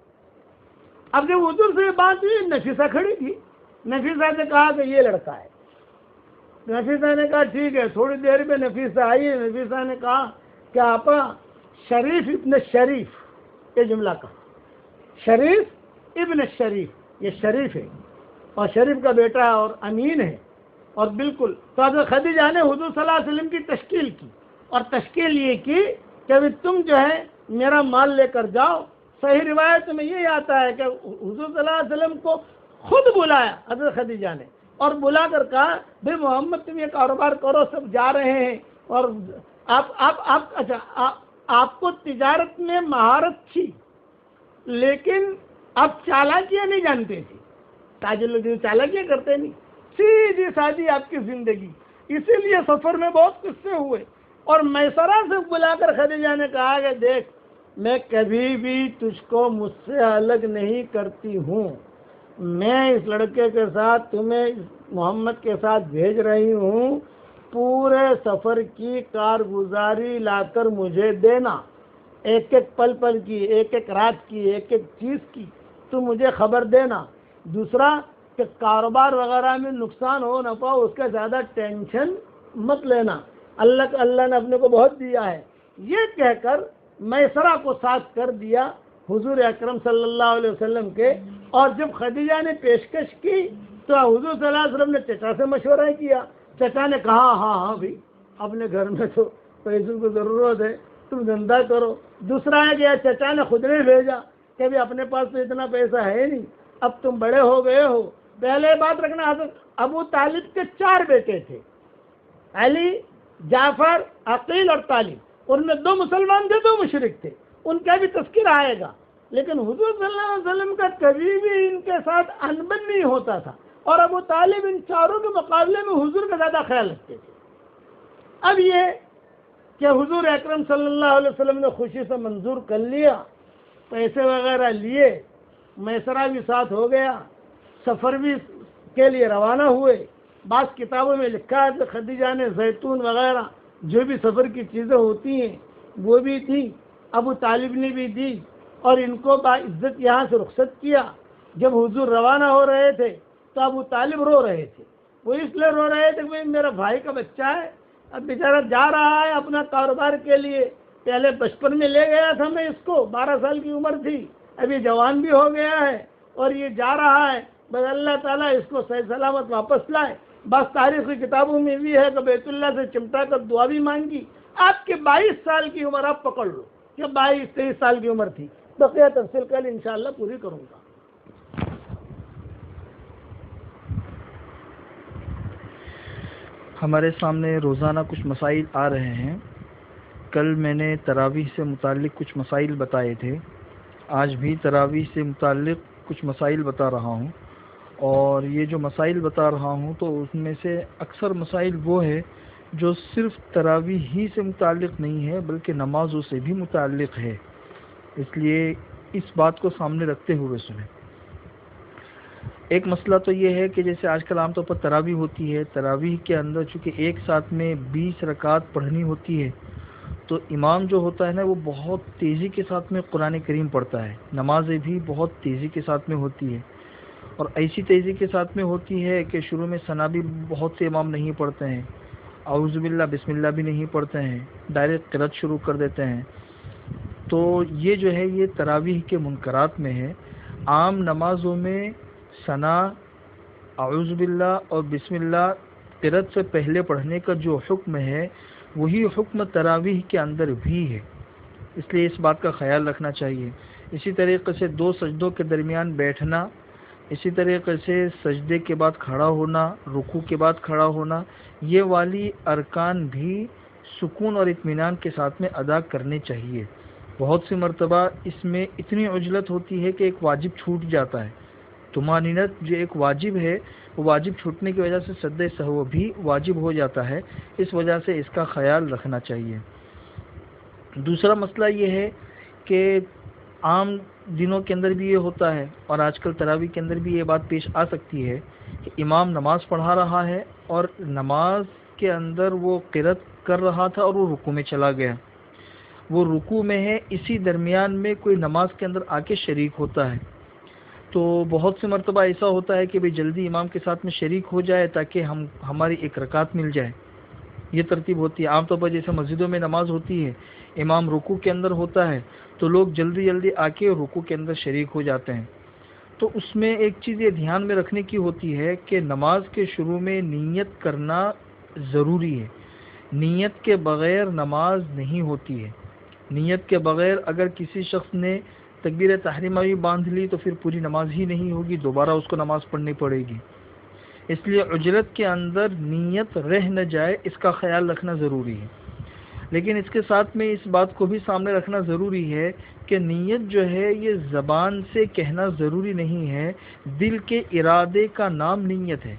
اب جب حضور سے بات ہوئی، نفیسہ کھڑی تھی، نفیسہ نے کہا کہ یہ لڑکا ہے۔ نفیسہ نے کہا ٹھیک ہے۔ تھوڑی دیر میں نفیسہ آئی، نفیسہ نے کہا کہ آپا شریف ابن شریف، یہ جملہ کہا، شریف ابن شریف، یہ شریف ہے اور شریف کا بیٹا ہے اور امین ہے، اور بالکل۔ تو حضرت خدیجہ نے حضور صلی اللہ علیہ وسلم کی تشکیل کی، اور تشکیل یہ کی کہ تم جو ہے میرا مال لے کر جاؤ۔ صحیح روایت میں یہ آتا ہے کہ حضور صلی اللہ علیہ وسلم کو خود بلایا حضرت خدیجہ نے، اور بلا کر کہا بھائی محمد تم یہ کاروبار کرو، سب جا رہے ہیں، اور آپ کو تجارت میں مہارت تھی لیکن آپ چالاکیاں نہیں جانتے تھے، تاجر لوگ چالاکیاں کرتے نہیں، سیدھی سادی آپ کی زندگی، اسی لیے سفر میں بہت قصے ہوئے۔ اور میسرہ سے بلا کر خدیجہ نے کہا کہ دیکھ میں کبھی بھی تجھ کو مجھ سے الگ نہیں کرتی ہوں، میں اس لڑکے کے ساتھ تمہیں محمد کے ساتھ بھیج رہی ہوں، پورے سفر کی کارگزاری لا کر مجھے دینا، ایک ایک پل پل کی، ایک ایک رات کی، ایک ایک چیز کی تو مجھے خبر دینا۔ دوسرا کہ کاروبار وغیرہ میں نقصان ہو نہ پاؤ اس کا زیادہ ٹینشن مت لینا، اللہ نے اپنے کو بہت دیا ہے۔ یہ کہہ کر میسرہ کو ساتھ کر دیا حضور اکرم صلی اللہ علیہ وسلم کے۔ اور جب خدیجہ نے پیشکش کی تو حضور صلی اللہ علیہ وسلم نے چچا سے مشورہ کیا، چچا نے کہا ہاں بھائی اپنے گھر میں تو پیسوں کی ضرورت ہے، تم دھندا کرو۔ دوسرا ہے کہ چچا نے خود نے بھیجا کہ بھی اپنے پاس تو اتنا پیسہ ہے نہیں، اب تم بڑے ہو گئے ہو۔ پہلے بات رکھنا، حضرت ابو طالب کے 4 بیٹے تھے، علی، جعفر، عقیل اور طالب، ان میں 2 مسلمان تھے، 2 مشرک تھے، ان کا بھی تذکرہ آئے گا۔ لیکن حضور صلی اللہ علیہ وسلم کا کبھی بھی ان کے ساتھ انبن نہیں ہوتا تھا، اور ابو طالب ان 4 کے مقابلے میں حضور کا زیادہ خیال رکھتے تھے۔ اب یہ کہ حضور اکرم صلی اللہ علیہ وسلم نے خوشی سے منظور کر لیا، پیسے وغیرہ لیے، میسرہ بھی ساتھ ہو گیا، سفر بھی کے لیے روانہ ہوئے۔ بعض کتابوں میں لکھا ہے کہ خدیجہ نے زیتون وغیرہ جو بھی سفر کی چیزیں ہوتی ہیں وہ بھی تھی، ابو طالب نے بھی دی، اور ان کو باعزت یہاں سے رخصت کیا۔ جب حضور روانہ ہو رہے تھے تو ابو طالب رو رہے تھے، وہ اس لیے رو رہے تھے کہ میرا بھائی کا بچہ ہے، اب بیچارہ جا رہا ہے اپنا کاروبار کے لیے، پہلے بچپن میں لے گیا تھا میں اس کو، 12 سال کی عمر تھی، ابھی جوان بھی ہو گیا ہے اور یہ جا رہا ہے، بس اللہ تعالیٰ اس کو صحیح سلامت واپس لائے۔ بس تاریخی کتابوں میں بھی ہے کہ بیت اللہ سے چمٹا کر دعا بھی مانگی۔ آپ کے 22 سال کی عمر آپ پکڑ لو کہ 22-23 سال کی عمر تھی، بقیہ تفصیل کل انشاءاللہ پوری کروں گا۔ ہمارے سامنے روزانہ کچھ مسائل آ رہے ہیں۔ کل میں نے تراویح سے متعلق کچھ مسائل بتائے تھے، آج بھی تراویح سے متعلق کچھ مسائل بتا رہا ہوں، اور یہ جو مسائل بتا رہا ہوں تو اس میں سے اکثر مسائل وہ ہے جو صرف تراویح ہی سے متعلق نہیں ہے بلکہ نمازوں سے بھی متعلق ہے، اس لیے اس بات کو سامنے رکھتے ہوئے سنیں۔ ایک مسئلہ تو یہ ہے کہ جیسے آج کل عام طور پر تراویح ہوتی ہے، تراویح کے اندر چونکہ ایک ساتھ میں 20 رکعت پڑھنی ہوتی ہے تو امام جو ہوتا ہے نا وہ بہت تیزی کے ساتھ میں قرآن کریم پڑھتا ہے، نمازیں بھی بہت تیزی کے ساتھ میں ہوتی ہے، اور ایسی تیزی کے ساتھ میں ہوتی ہے کہ شروع میں ثنا بھی بہت سے امام نہیں پڑھتے ہیں، اعوذ باللہ بسم اللہ بھی نہیں پڑھتے ہیں، ڈائریکٹ قرأت شروع کر دیتے ہیں۔ تو یہ جو ہے یہ تراویح کے منکرات میں ہے۔ عام نمازوں میں ثنا، اعوذ باللہ اور بسم اللہ قرأت سے پہلے پڑھنے کا جو حکم ہے وہی حکم تراویح کے اندر بھی ہے، اس لیے اس بات کا خیال رکھنا چاہیے۔ اسی طریقے سے 2 سجدوں کے درمیان بیٹھنا، اسی طریقے سے سجدے کے بعد کھڑا ہونا، رکوع کے بعد کھڑا ہونا، یہ والی ارکان بھی سکون اور اطمینان کے ساتھ میں ادا کرنے چاہیے۔ بہت سی مرتبہ اس میں اتنی عجلت ہوتی ہے کہ ایک واجب چھوٹ جاتا ہے، طمانینت جو ایک واجب ہے وہ واجب چھوٹنے کی وجہ سے سجدہ سہو بھی واجب ہو جاتا ہے، اس وجہ سے اس کا خیال رکھنا چاہیے۔ دوسرا مسئلہ یہ ہے کہ عام دنوں کے اندر بھی یہ ہوتا ہے اور آج کل تراویح کے اندر بھی یہ بات پیش آ سکتی ہے کہ امام نماز پڑھا رہا ہے اور نماز کے اندر وہ قرات کر رہا تھا اور وہ رکوع میں چلا گیا. وہ رکوع میں ہے، اسی درمیان میں کوئی نماز کے اندر آ کے شریک ہوتا ہے. تو بہت سے مرتبہ ایسا ہوتا ہے کہ بھئی جلدی امام کے ساتھ میں شریک ہو جائے تاکہ ہماری ایک رکعت مل جائے. یہ ترتیب ہوتی ہے. عام طور پر جیسے مسجدوں میں نماز ہوتی ہے، امام رکوع کے اندر ہوتا ہے تو لوگ جلدی جلدی آ کے رکوع کے اندر شریک ہو جاتے ہیں. تو اس میں ایک چیز یہ دھیان میں رکھنے کی ہوتی ہے کہ نماز کے شروع میں نیت کرنا ضروری ہے. نیت کے بغیر نماز نہیں ہوتی ہے. نیت کے بغیر اگر کسی شخص نے تکبیر تحریمہ بھی باندھ لی تو پھر پوری نماز ہی نہیں ہوگی، دوبارہ اس کو نماز پڑھنی پڑے گی. اس لیے عجلت کے اندر نیت رہ نہ جائے، اس کا خیال رکھنا ضروری ہے. لیکن اس کے ساتھ میں اس بات کو بھی سامنے رکھنا ضروری ہے کہ نیت جو ہے یہ زبان سے کہنا ضروری نہیں ہے، دل کے ارادے کا نام نیت ہے.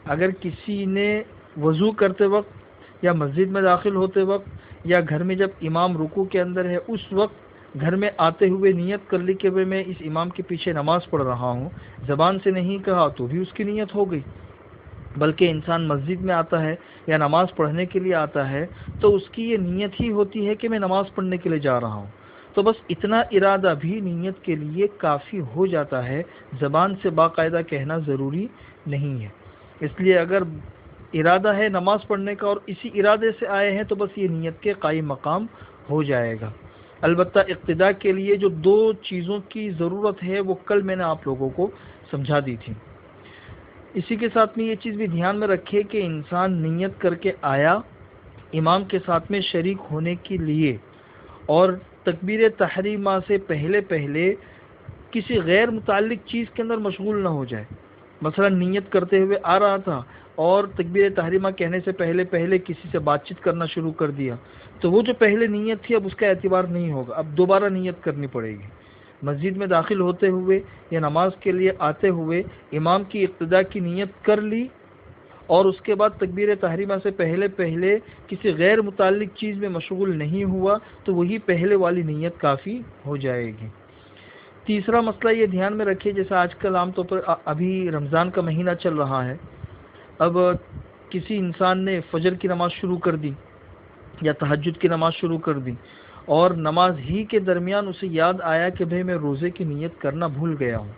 اگر کسی نے وضو کرتے وقت یا مسجد میں داخل ہوتے وقت یا گھر میں جب امام رکوع کے اندر ہے اس وقت گھر میں آتے ہوئے نیت کر لی کہ میں اس امام کے پیچھے نماز پڑھ رہا ہوں، زبان سے نہیں کہا تو بھی اس کی نیت ہو گئی. بلکہ انسان مسجد میں آتا ہے یا نماز پڑھنے کے لیے آتا ہے تو اس کی یہ نیت ہی ہوتی ہے کہ میں نماز پڑھنے کے لیے جا رہا ہوں. تو بس اتنا ارادہ بھی نیت کے لیے کافی ہو جاتا ہے، زبان سے باقاعدہ کہنا ضروری نہیں ہے. اس لیے اگر ارادہ ہے نماز پڑھنے کا اور اسی ارادے سے آئے ہیں تو بس یہ نیت کے قائم مقام ہو جائے گا. البتہ اقتداء کے لیے جو دو چیزوں کی ضرورت ہے وہ کل میں نے آپ لوگوں کو سمجھا دی تھی. اسی کے ساتھ میں یہ چیز بھی دھیان میں رکھے کہ انسان نیت کر کے آیا امام کے ساتھ میں شریک ہونے کے لیے اور تکبیر تحریمہ سے پہلے کسی غیر متعلق چیز کے اندر مشغول نہ ہو جائے. مثلا نیت کرتے ہوئے آ رہا تھا اور تکبیر تحریمہ کہنے سے پہلے کسی سے بات چیت کرنا شروع کر دیا تو وہ جو پہلے نیت تھی اب اس کا اعتبار نہیں ہوگا، اب دوبارہ نیت کرنی پڑے گی. مسجد میں داخل ہوتے ہوئے یا نماز کے لیے آتے ہوئے امام کی اقتداء کی نیت کر لی اور اس کے بعد تکبیر تحریمہ سے پہلے کسی غیر متعلق چیز میں مشغول نہیں ہوا تو وہی پہلے والی نیت کافی ہو جائے گی. تیسرا مسئلہ یہ دھیان میں رکھیے، جیسا آج کل عام طور پر ابھی رمضان کا مہینہ چل رہا ہے، اب کسی انسان نے فجر کی نماز شروع کر دی یا تہجد کی نماز شروع کر دی اور نماز ہی کے درمیان اسے یاد آیا کہ میں روزے کی نیت کرنا بھول گیا ہوں.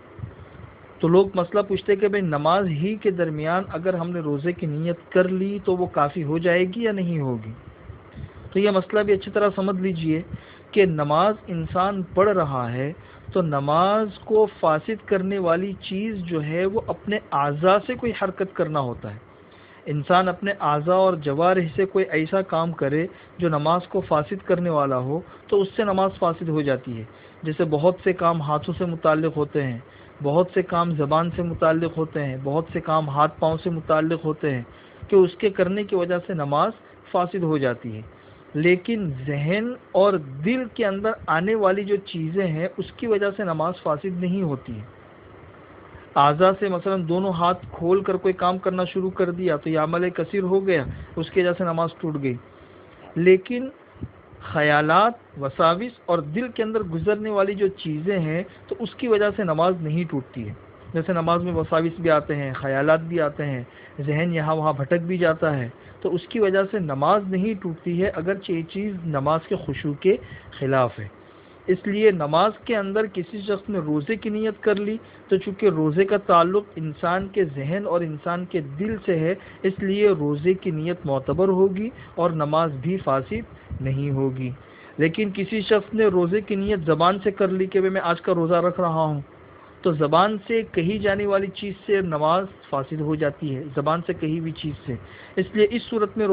تو لوگ مسئلہ پوچھتے کہ نماز ہی کے درمیان اگر ہم نے روزے کی نیت کر لی تو وہ کافی ہو جائے گی یا نہیں ہوگی. تو یہ مسئلہ بھی اچھی طرح سمجھ لیجئے کہ نماز انسان پڑھ رہا ہے تو نماز کو فاسد کرنے والی چیز جو ہے وہ اپنے اعضاء سے کوئی حرکت کرنا ہوتا ہے. انسان اپنے اعضاء اور جوارح سے کوئی ایسا کام کرے جو نماز کو فاسد کرنے والا ہو تو اس سے نماز فاسد ہو جاتی ہے. جیسے بہت سے کام ہاتھوں سے متعلق ہوتے ہیں، بہت سے کام زبان سے متعلق ہوتے ہیں، بہت سے کام ہاتھ پاؤں سے متعلق ہوتے ہیں کہ اس کے کرنے کی وجہ سے نماز فاسد ہو جاتی ہے. لیکن ذہن اور دل کے اندر آنے والی جو چیزیں ہیں اس کی وجہ سے نماز فاسد نہیں ہوتی ہے. اعضاء سے مثلا دونوں ہاتھ کھول کر کوئی کام کرنا شروع کر دیا تو یہ عمل کثیر ہو گیا، اس کی وجہ سے نماز ٹوٹ گئی. لیکن خیالات، وساوس اور دل کے اندر گزرنے والی جو چیزیں ہیں تو اس کی وجہ سے نماز نہیں ٹوٹتی ہے. جیسے نماز میں وساوس بھی آتے ہیں، خیالات بھی آتے ہیں، ذہن یہاں وہاں بھٹک بھی جاتا ہے تو اس کی وجہ سے نماز نہیں ٹوٹتی ہے، اگرچہ یہ چیز نماز کے خشوع کے خلاف ہے. اس لیے نماز کے اندر کسی شخص نے روزے کی نیت کر لی تو چونکہ روزے کا تعلق انسان کے ذہن اور انسان کے دل سے ہے اس لیے روزے کی نیت معتبر ہوگی اور نماز بھی فاسد نہیں ہوگی. لیکن کسی شخص نے روزے کی نیت زبان سے کر لی کہ میں آج کا روزہ رکھ رہا ہوں تو زبان سے کہی جانے والی چیز سے نماز فاسد ہو جاتی ہے، زبان سے کہی ہوئی چیز سے. اس لیے اس صورت میں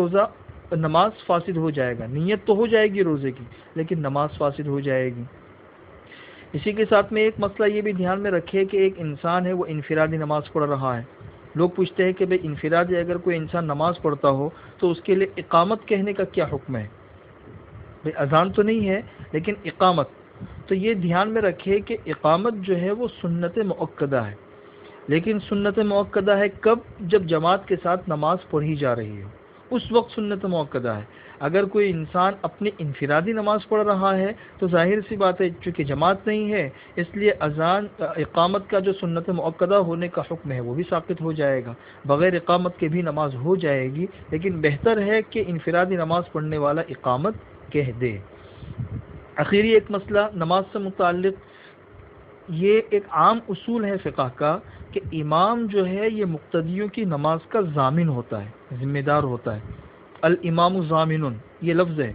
نماز فاسد ہو جائے گا. نیت تو ہو جائے گی روزے کی لیکن نماز فاسد ہو جائے گی. اسی کے ساتھ میں ایک مسئلہ یہ بھی دھیان میں رکھے کہ ایک انسان ہے وہ انفرادی نماز پڑھ رہا ہے. لوگ پوچھتے ہیں کہ انفرادی اگر کوئی انسان نماز پڑھتا ہو تو اس کے لیے اقامت کہنے کا کیا حکم ہے؟ اذان تو نہیں ہے لیکن اقامت. تو یہ دھیان میں رکھے کہ اقامت جو ہے وہ سنت مؤکدہ ہے. لیکن سنت مؤکدہ ہے کب؟ جب جماعت کے ساتھ نماز پڑھی جا رہی ہو. اس وقت سنت مؤکدہ ہے۔ اگر کوئی انسان اپنی انفرادی نماز پڑھ رہا ہے تو ظاہر سی بات ہے، چونکہ جماعت نہیں ہے اس لیے اذان اقامت کا جو سنت مؤکدہ ہونے کا حکم ہے وہ بھی ساقط ہو جائے گا، بغیر اقامت کے بھی نماز ہو جائے گی، لیکن بہتر ہے کہ انفرادی نماز پڑھنے والا اقامت کہہ دے۔ آخری ایک مسئلہ نماز سے متعلق، یہ ایک عام اصول ہے فقہ کا کہ امام جو ہے یہ مقتدیوں کی نماز کا ضامن ہوتا ہے، ذمہ دار ہوتا ہے۔ الامام ضامن، یہ لفظ ہے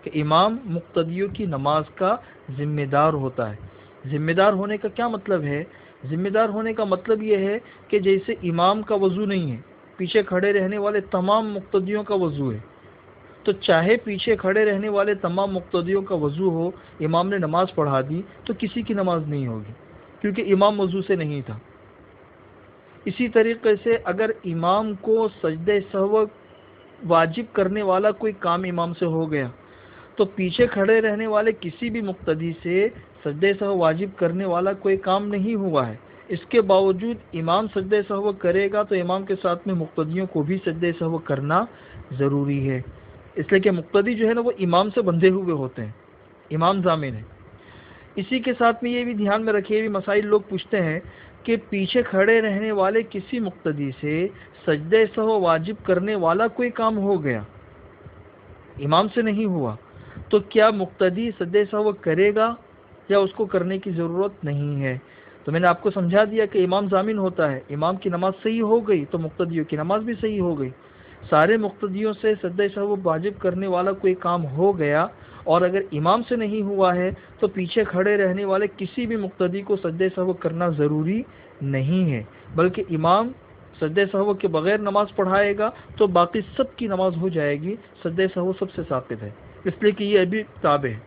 کہ امام مقتدیوں کی نماز کا ذمہ دار ہوتا ہے۔ ذمہ دار ہونے کا کیا مطلب ہے؟ ذمہ دار ہونے کا مطلب یہ ہے کہ جیسے امام کا وضو نہیں ہے، پیچھے کھڑے رہنے والے تمام مقتدیوں کا وضو ہے، تو چاہے پیچھے کھڑے رہنے والے تمام مقتدیوں کا وضو ہو، امام نے نماز پڑھا دی تو کسی کی نماز نہیں ہوگی، کیونکہ امام وضو سے نہیں تھا۔ اسی طریقے سے اگر امام کو سجدہ سہو واجب کرنے والا کوئی کام امام سے ہو گیا تو پیچھے کھڑے رہنے والے کسی بھی مقتدی سے سجدہ سہو واجب کرنے والا کوئی کام نہیں ہوا ہے، اس کے باوجود امام سجدہ سہو کرے گا تو امام کے ساتھ میں مقتدیوں کو بھی سجدہ سہو کرنا ضروری ہے، اس لیے کہ مقتدی جو ہے نا وہ امام سے بندھے ہوئے ہوتے ہیں، امام ضامن ہے۔ اسی کے ساتھ میں یہ بھی دھیان میں رکھیے، بھی مسائل لوگ پوچھتے ہیں کہ پیچھے کھڑے رہنے والے کسی مقتدی سے سجدہ سہو واجب کرنے والا کوئی کام ہو گیا، امام سے نہیں ہوا، تو کیا مقتدی سجدہ سہو کرے گا یا اس کو کرنے کی ضرورت نہیں ہے؟ تو میں نے آپ کو سمجھا دیا کہ امام ضامن ہوتا ہے، امام کی نماز صحیح ہو گئی تو مقتدیوں کی نماز بھی صحیح ہو گئی۔ سارے مقتدیوں سے سجدہ سہو واجب کرنے والا کوئی کام ہو گیا اور اگر امام سے نہیں ہوا ہے تو پیچھے کھڑے رہنے والے کسی بھی مقتدی کو سجدہ سہو کرنا ضروری نہیں ہے، بلکہ امام سجدہ سہو کے بغیر نماز پڑھائے گا تو باقی سب کی نماز ہو جائے گی، سجدہ سہو سب سے ساقط ہے، اس لیے کہ یہ ابھی تابع ہے۔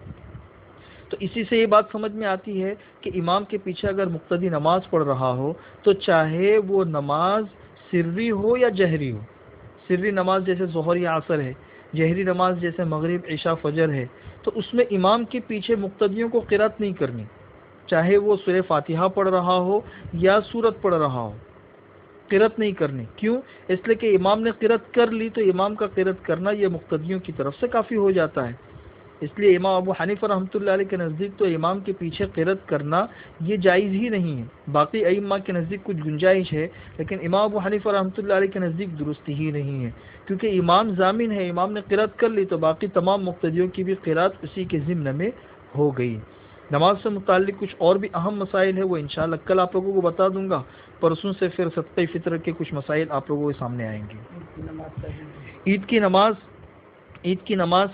تو اسی سے یہ بات سمجھ میں آتی ہے کہ امام کے پیچھے اگر مقتدی نماز پڑھ رہا ہو تو چاہے وہ نماز سری ہو یا جہری ہو، سری نماز جیسے ظہر یا عصر ہے، جہری نماز جیسے مغرب عشاء فجر ہے، تو اس میں امام کے پیچھے مقتدیوں کو قرات نہیں کرنی، چاہے وہ سورہ فاتحہ پڑھ رہا ہو یا سورت پڑھ رہا ہو، قرات نہیں کرنی۔ کیوں؟ اس لیے کہ امام نے قرات کر لی تو امام کا قرات کرنا یہ مقتدیوں کی طرف سے کافی ہو جاتا ہے، اس لیے امام ابو حنیفہ رحمۃ اللہ علیہ کے نزدیک تو امام کے پیچھے قرات کرنا یہ جائز ہی نہیں ہے۔ باقی ائمہ کے نزدیک کچھ گنجائش ہے، لیکن امام ابو حنیفہ رحمۃ اللہ علیہ کے نزدیک درست ہی نہیں ہے، کیونکہ امام ضامن ہے، امام نے قرات کر لی تو باقی تمام مقتدیوں کی بھی قرات اسی کے ضمن میں ہو گئی۔ نماز سے متعلق کچھ اور بھی اہم مسائل ہے، وہ انشاءاللہ کل آپ لوگوں کو بتا دوں گا، پرسوں سے پھر صدقہ فطر کے کچھ مسائل آپ لوگوں کے سامنے آئیں گے۔ عید کی نماز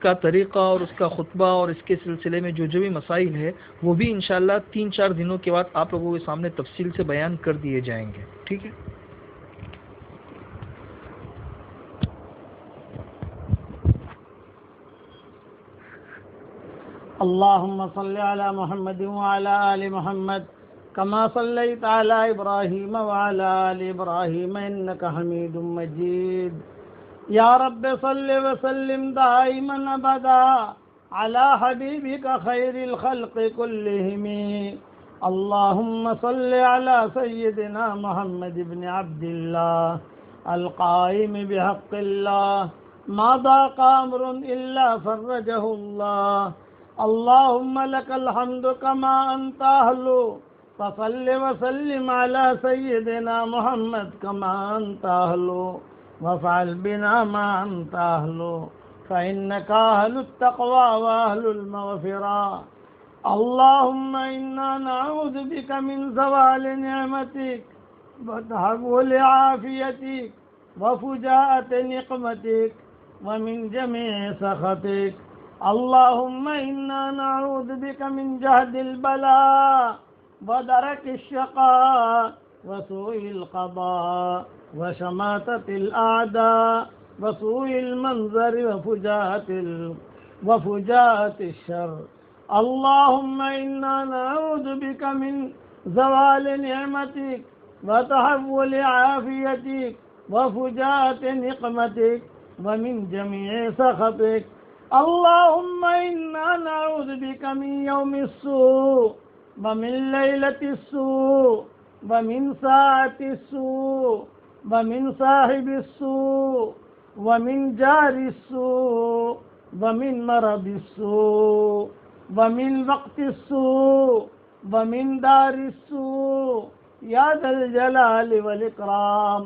کا طریقہ اور اس کا خطبہ اور اس کے سلسلے میں جو بھی مسائل ہے وہ بھی انشاءاللہ 3-4 دنوں کے بعد آپ لوگوں کے سامنے تفصیل سے بیان کر دیے جائیں گے، ٹھیک ہے؟ اللهم صل على محمد وعلى آل محمد كما صليت على إبراهيم وعلى آل إبراهيم إنك حميد مجيد يا رب صل وسلم دائما أبدا على حبيبك خير الخلق كلهم اللهم صل على سيدنا محمد بن عبد الله القائم بحق الله ما ضاق أمر إلا فرجه الله اللهم لك الحمد كما أنت أهل فصل وسلم على سيدنا محمد كما أنت أهل وافعل بنا ما أنت أهل فإنك أهل التقوى وأهل المغفرة اللهم إنا نعوذ بك من زوال نعمتك وتحول عافيتك وفجاءة نقمتك ومن جميع سخطك اللهم إنا نعوذ بك من جهد البلاء ودرك الشقاء وسوء القضاء وشماتة الأعداء وسوء المنظر وفجاءة الشر اللهم إنا نعوذ بك من زوال نعمتك وتحول عافيتك وفجاءة نقمتك ومن جميع سخطك اللهم إنا نعوذ بك من يوم السوء ومن ليلة السوء ومن ساعة السوء ومن صاحب السوء ومن جار السوء ومن مرض السوء ومن وقت السوء ومن دار السوء يا ذا الجلال والإكرام.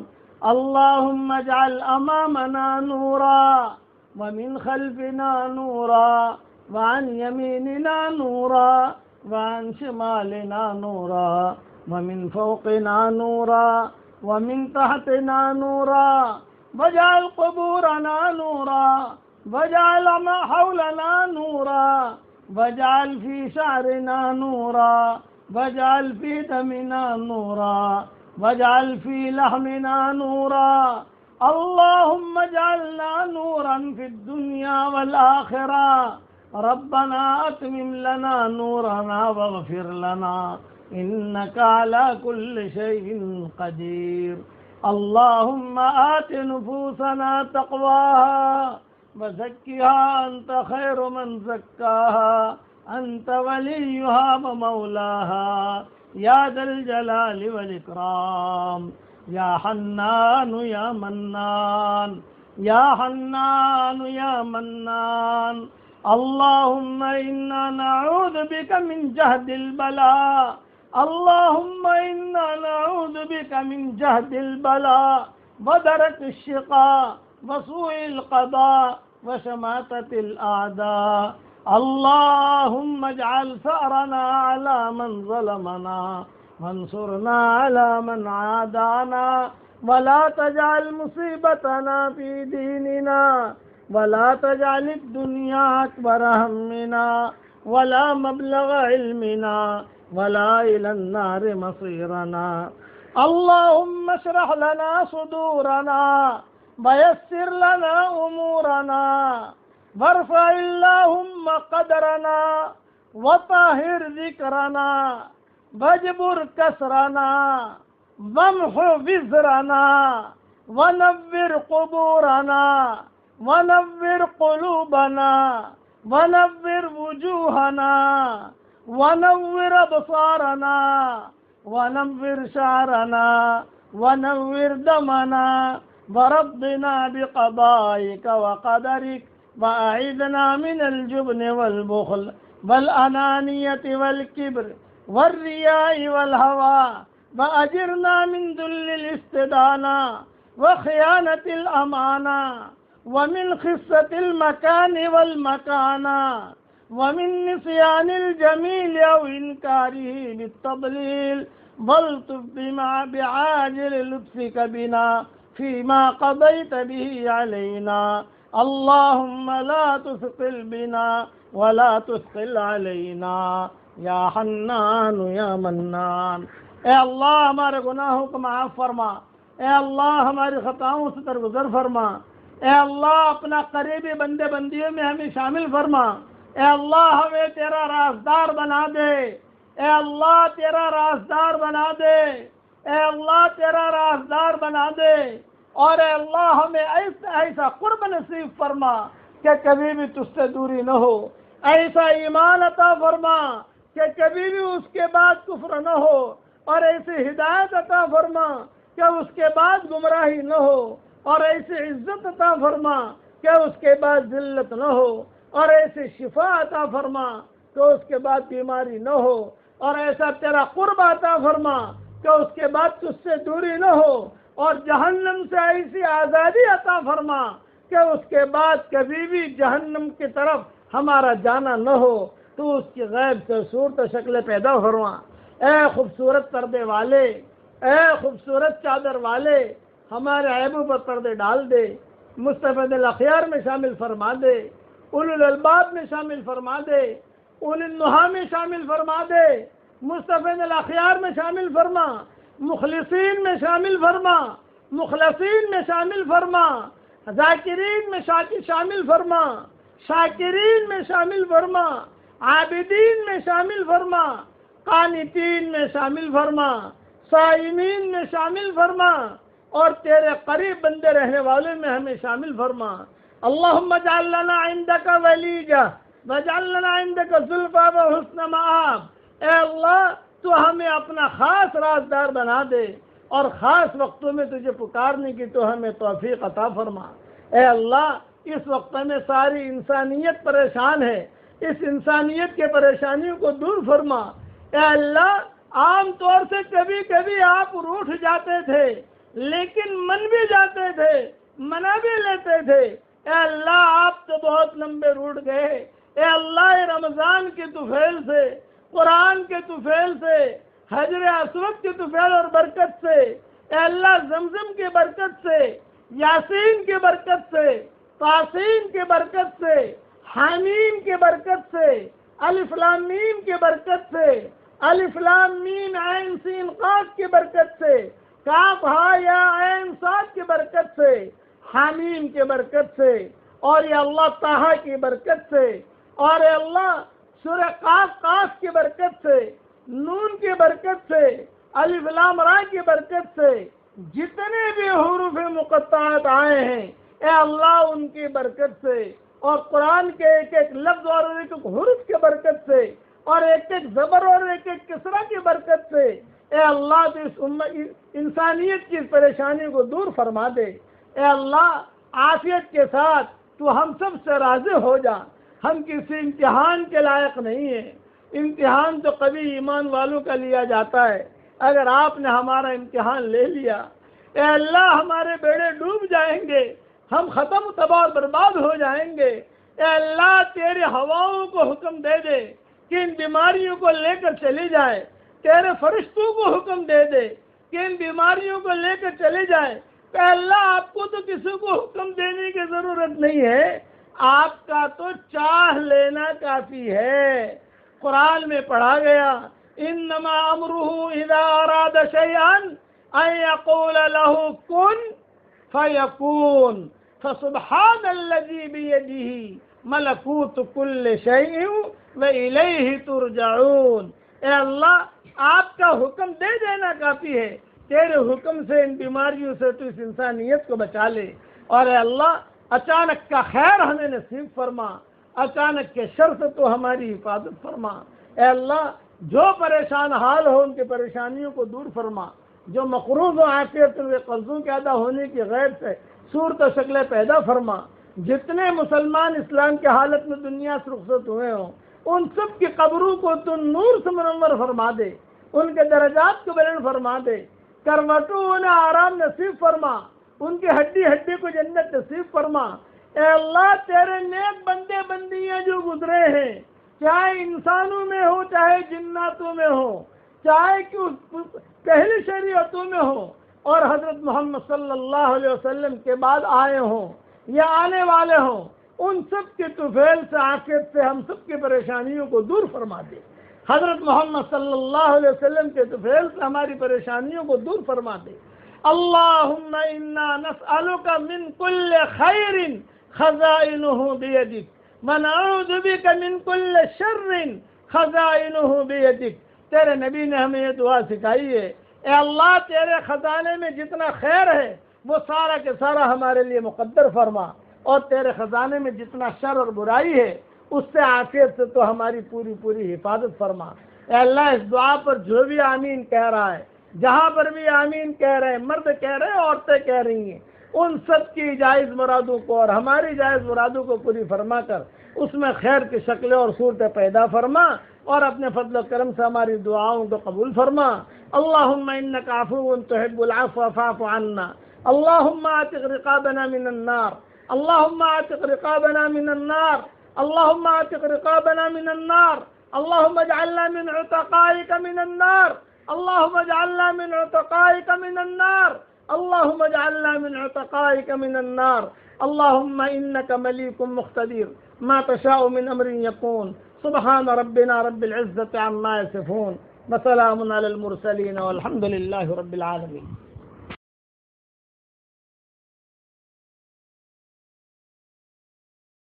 اللهم اجعل أمامنا نورا ومن خلفنا نورا وعن يميننا نورا وعن شمالنا نورا ومن فوقنا نورا ومن تحتنا نورا واجعل قبورنا نورا واجعل ما حولنا نورا واجعل في شعرنا نورا واجعل في دمنا نورا واجعل في لحمنا نورا. اللهم اجعلنا نورا في الدنيا والآخرة. ربنا أتمم لنا نورنا واغفر لنا إنك على كل شيء قدير. اللهم آت نفوسنا تقواها وزكها أنت خير من زكاها أنت وليها ومولاها يا ذا الجلال والإكرام. يا حنان يا منان يا حنان يا منان. اللهم إنا نعوذ بك من جهد البلاء. اللهم إنا نعوذ بك من جهد البلاء ودرك الشقاء وسوء القضاء وشماتة الأعداء. اللهم اجعل ثأرنا على من ظلمنا وانصرنا على من عادانا ولا تجعل مصيبتنا في ديننا ولا تجعل الدنيا أكبر همنا ولا مبلغ علمنا ولا إلى النار مصيرنا. اللهم اشرح لنا صدورنا ويسر لنا أمورنا وارفع اللهم قدرنا وطهر ذكرنا واجبر كسرنا وامحو وزرنا ونور قبورنا ونور قلوبنا ونور وجوهنا ونور أبصارنا ونور شعرنا ونور دمنا وربنا بقضائك وقدرك وأعذنا من الجبن والبخل والأنانية والكبر والرياء والهوى وأجرنا من ذل الاستدانة وخيانة الأمانة ومن خسة المكان والمكانة ومن نسيان الجميل أو إنكاره بالتضليل والطف بما بعاجل لطفك بنا فيما قضيت به علينا. اللهم لا تثقل بنا ولا تثقل علينا یا حنان یا منان. اے اللہ ہمارے گناہوں کو معاف فرما. اے اللہ ہماری خطاؤں سے درگزر فرما. اے اللہ اپنا قریبی بندے بندیوں میں ہمیں شامل فرما. اے اللہ ہمیں تیرا رازدار بنا دے. اے اللہ تیرا رازدار بنا دے. اے اللہ تیرا رازدار بنا دے. اور اے اللہ ہمیں ایسا قرب نصیب فرما کہ کبھی بھی تجھ سے دوری نہ ہو. ایسا ایمان عطا فرما کہ کبھی بھی اس کے بعد کفر نہ ہو. اور ایسی ہدایت عطا فرما کہ اس کے بعد گمراہی نہ ہو. اور ایسی عزت عطا فرما کہ اس کے بعد ذلت نہ ہو. اور ایسی شفا عطا فرما کہ اس کے بعد بیماری نہ ہو. اور ایسا تیرا قرب عطا فرما کہ اس کے بعد تجھ سے دوری نہ ہو. اور جہنم سے ایسی آزادی عطا فرما کہ اس کے بعد کبھی بھی جہنم کی طرف ہمارا جانا نہ ہو. تو اس کی غیب سے صورت شکل پیدا فرما. اے خوبصورت پردے والے، اے خوبصورت چادر والے، ہمارے عیبوں پر پردے ڈال دے. مصطفی الاخیار میں شامل فرما دے. اولو الالباب میں شامل فرما دے. اولو النہا میں شامل فرما دے. مصطفی الاخیار میں شامل فرما. مخلصین میں شامل فرما. مخلصین میں شامل فرما. ذاکرین میں شامل فرما. شاکرین میں شامل فرما. عابدین میں شامل فرما. قانتین میں شامل فرما. صائمین میں شامل فرما. اور تیرے قریب بندے رہنے والے میں ہمیں شامل فرما. اللہم اجعل لنا عندک ولیجہ واجعل لنا عندک زلفیٰ وحسن مآب. اے اللہ تو ہمیں اپنا خاص رازدار بنا دے اور خاص وقتوں میں تجھے پکارنے کی تو ہمیں توفیق عطا فرما. اے اللہ اس وقت میں ساری انسانیت پریشان ہے، اس انسانیت کے پریشانیوں کو دور فرما۔ اے اللہ عام طور سے کبھی کبھی آپ روٹھ جاتے تھے لیکن من بھی جاتے تھے، منا بھی لیتے تھے۔ اے اللہ آپ تو بہت لمبے روٹ گئے۔ اے اللہ رمضان کے طفیل سے، قرآن کے طفیل سے، حجر اسود کے طفیل اور برکت سے، اے اللہ زمزم کی برکت سے، یاسین کی برکت سے، طاسین کی برکت سے، حامیم کی برکت سے، الف لام میم کی برکت سے، الف لام میم عین سین قاف کی برکت سے، کاف ہا یا عین صاد کی برکت سے، حامیم کی برکت سے، اور یا اللہ طٰہٰ کی برکت سے، اور اے اللہ سورہ قاف کی برکت سے، نون کی برکت سے، الف لام را کی برکت سے، جتنے بھی حروف مقطعات آئے ہیں اے اللہ ان کی برکت سے، اور قرآن کے ایک ایک لفظ اور ایک ایک حرف کی برکت سے، اور ایک ایک زبر اور ایک ایک کسرہ کی برکت سے، اے اللہ تو اس انسانیت کی پریشانی کو دور فرما دے۔ اے اللہ عافیت کے ساتھ تو ہم سب سے راضی ہو جا۔ ہم کسی امتحان کے لائق نہیں ہیں، امتحان تو کبھی ایمان والوں کا لیا جاتا ہے۔ اگر آپ نے ہمارا امتحان لے لیا اے اللہ ہمارے بیڑے ڈوب جائیں گے، ہم ختم تباہ اور برباد ہو جائیں گے۔ اے اللہ تیرے ہواؤں کو حکم دے دے کہ ان بیماریوں کو لے کر چلی جائے، تیرے فرشتوں کو حکم دے دے کہ ان بیماریوں کو لے کر چلے جائے۔ اے اللہ آپ کو تو کسی کو حکم دینے کی ضرورت نہیں ہے، آپ کا تو چاہ لینا کافی ہے۔ قرآن میں پڑھا گیا انما امرہ اذا اراد شیئا ان یقول له کن فیکون فسبحان الذی بیدہ ملکوت کل شیء والیہ ترجعون۔ اے اللہ آپ کا حکم دے دینا کافی ہے، تیرے حکم سے ان بیماریوں سے تو اس انسانیت کو بچا لے، اور اے اللہ اچانک کا خیر ہمیں نصیب فرما، اچانک کے شر سے تو ہماری حفاظت فرما۔ اے اللہ جو پریشان حال ہو ان کی پریشانیوں کو دور فرما، جو مقروض و عافیت ہوئے قرضوں کے ادا ہونے کی غیر سے صورت و شکلیں پیدا فرما۔ جتنے مسلمان اسلام کی حالت میں دنیا سے رخصت ہوئے ہوں ان سب کی قبروں کو تو نور سے منور فرما دے، ان کے درجات کو بلند فرما دے، کروٹوں انہیں آرام نصیب فرما، ان کی ہڈی ہڈی کو جنت نصیب فرما۔ اے اللہ تیرے نیک بندے بندیاں جو گزرے ہیں، چاہے انسانوں میں ہو چاہے جناتوں میں ہو، چاہے کہ پہلی شریعتوں میں ہو اور حضرت محمد صلی اللہ علیہ وسلم کے بعد آئے ہوں یا آنے والے ہوں، ان سب کے طفیل سے عافیت سے ہم سب کی پریشانیوں کو دور فرما دے۔ حضرت محمد صلی اللہ علیہ وسلم کے طفیل سے ہماری پریشانیوں کو دور فرما دے۔ اللہم انا نسألک من کل خیر خزائنہ بیدک ونعوذ بک من کل شر خزائنہ بیدک۔ تیرے نبی نے ہمیں یہ دعا سکھائی ہے، اے اللہ تیرے خزانے میں جتنا خیر ہے وہ سارا کے سارا ہمارے لیے مقدر فرما، اور تیرے خزانے میں جتنا شر اور برائی ہے اس سے عافیت سے تو ہماری پوری پوری حفاظت فرما۔ اے اللہ اس دعا پر جو بھی آمین کہہ رہا ہے، جہاں پر بھی آمین کہہ رہے ہیں، مرد کہہ رہے ہیں، عورتیں کہہ رہی ہیں، ان سب کی جائز مرادوں کو اور ہماری جائز مرادوں کو پوری فرما کر اس میں خیر کی شکلیں اور صورتیں پیدا فرما، اور اپنے فضل و کرم سے ہماری دعاؤں کو قبول فرما۔ اللہم انک عفو تحب العفو فاعف عنا، اللہم اعتق رقابنا من النار، اللہم اعتق رقابنا من النار، اللہم اعتق رقابنا من النار، اللہم اجعلنا من عتقائک من النار، اللہم اجعلنا من عتقائک من النار، اللہم اجعلنا من عتقائک من النار، اللہم انک ملیک مقتدر ما تشاء من امر یکون، سبحان ربنا رب العزة عما یصفون، وسلام علی المرسلین والحمد للہ رب العالمین۔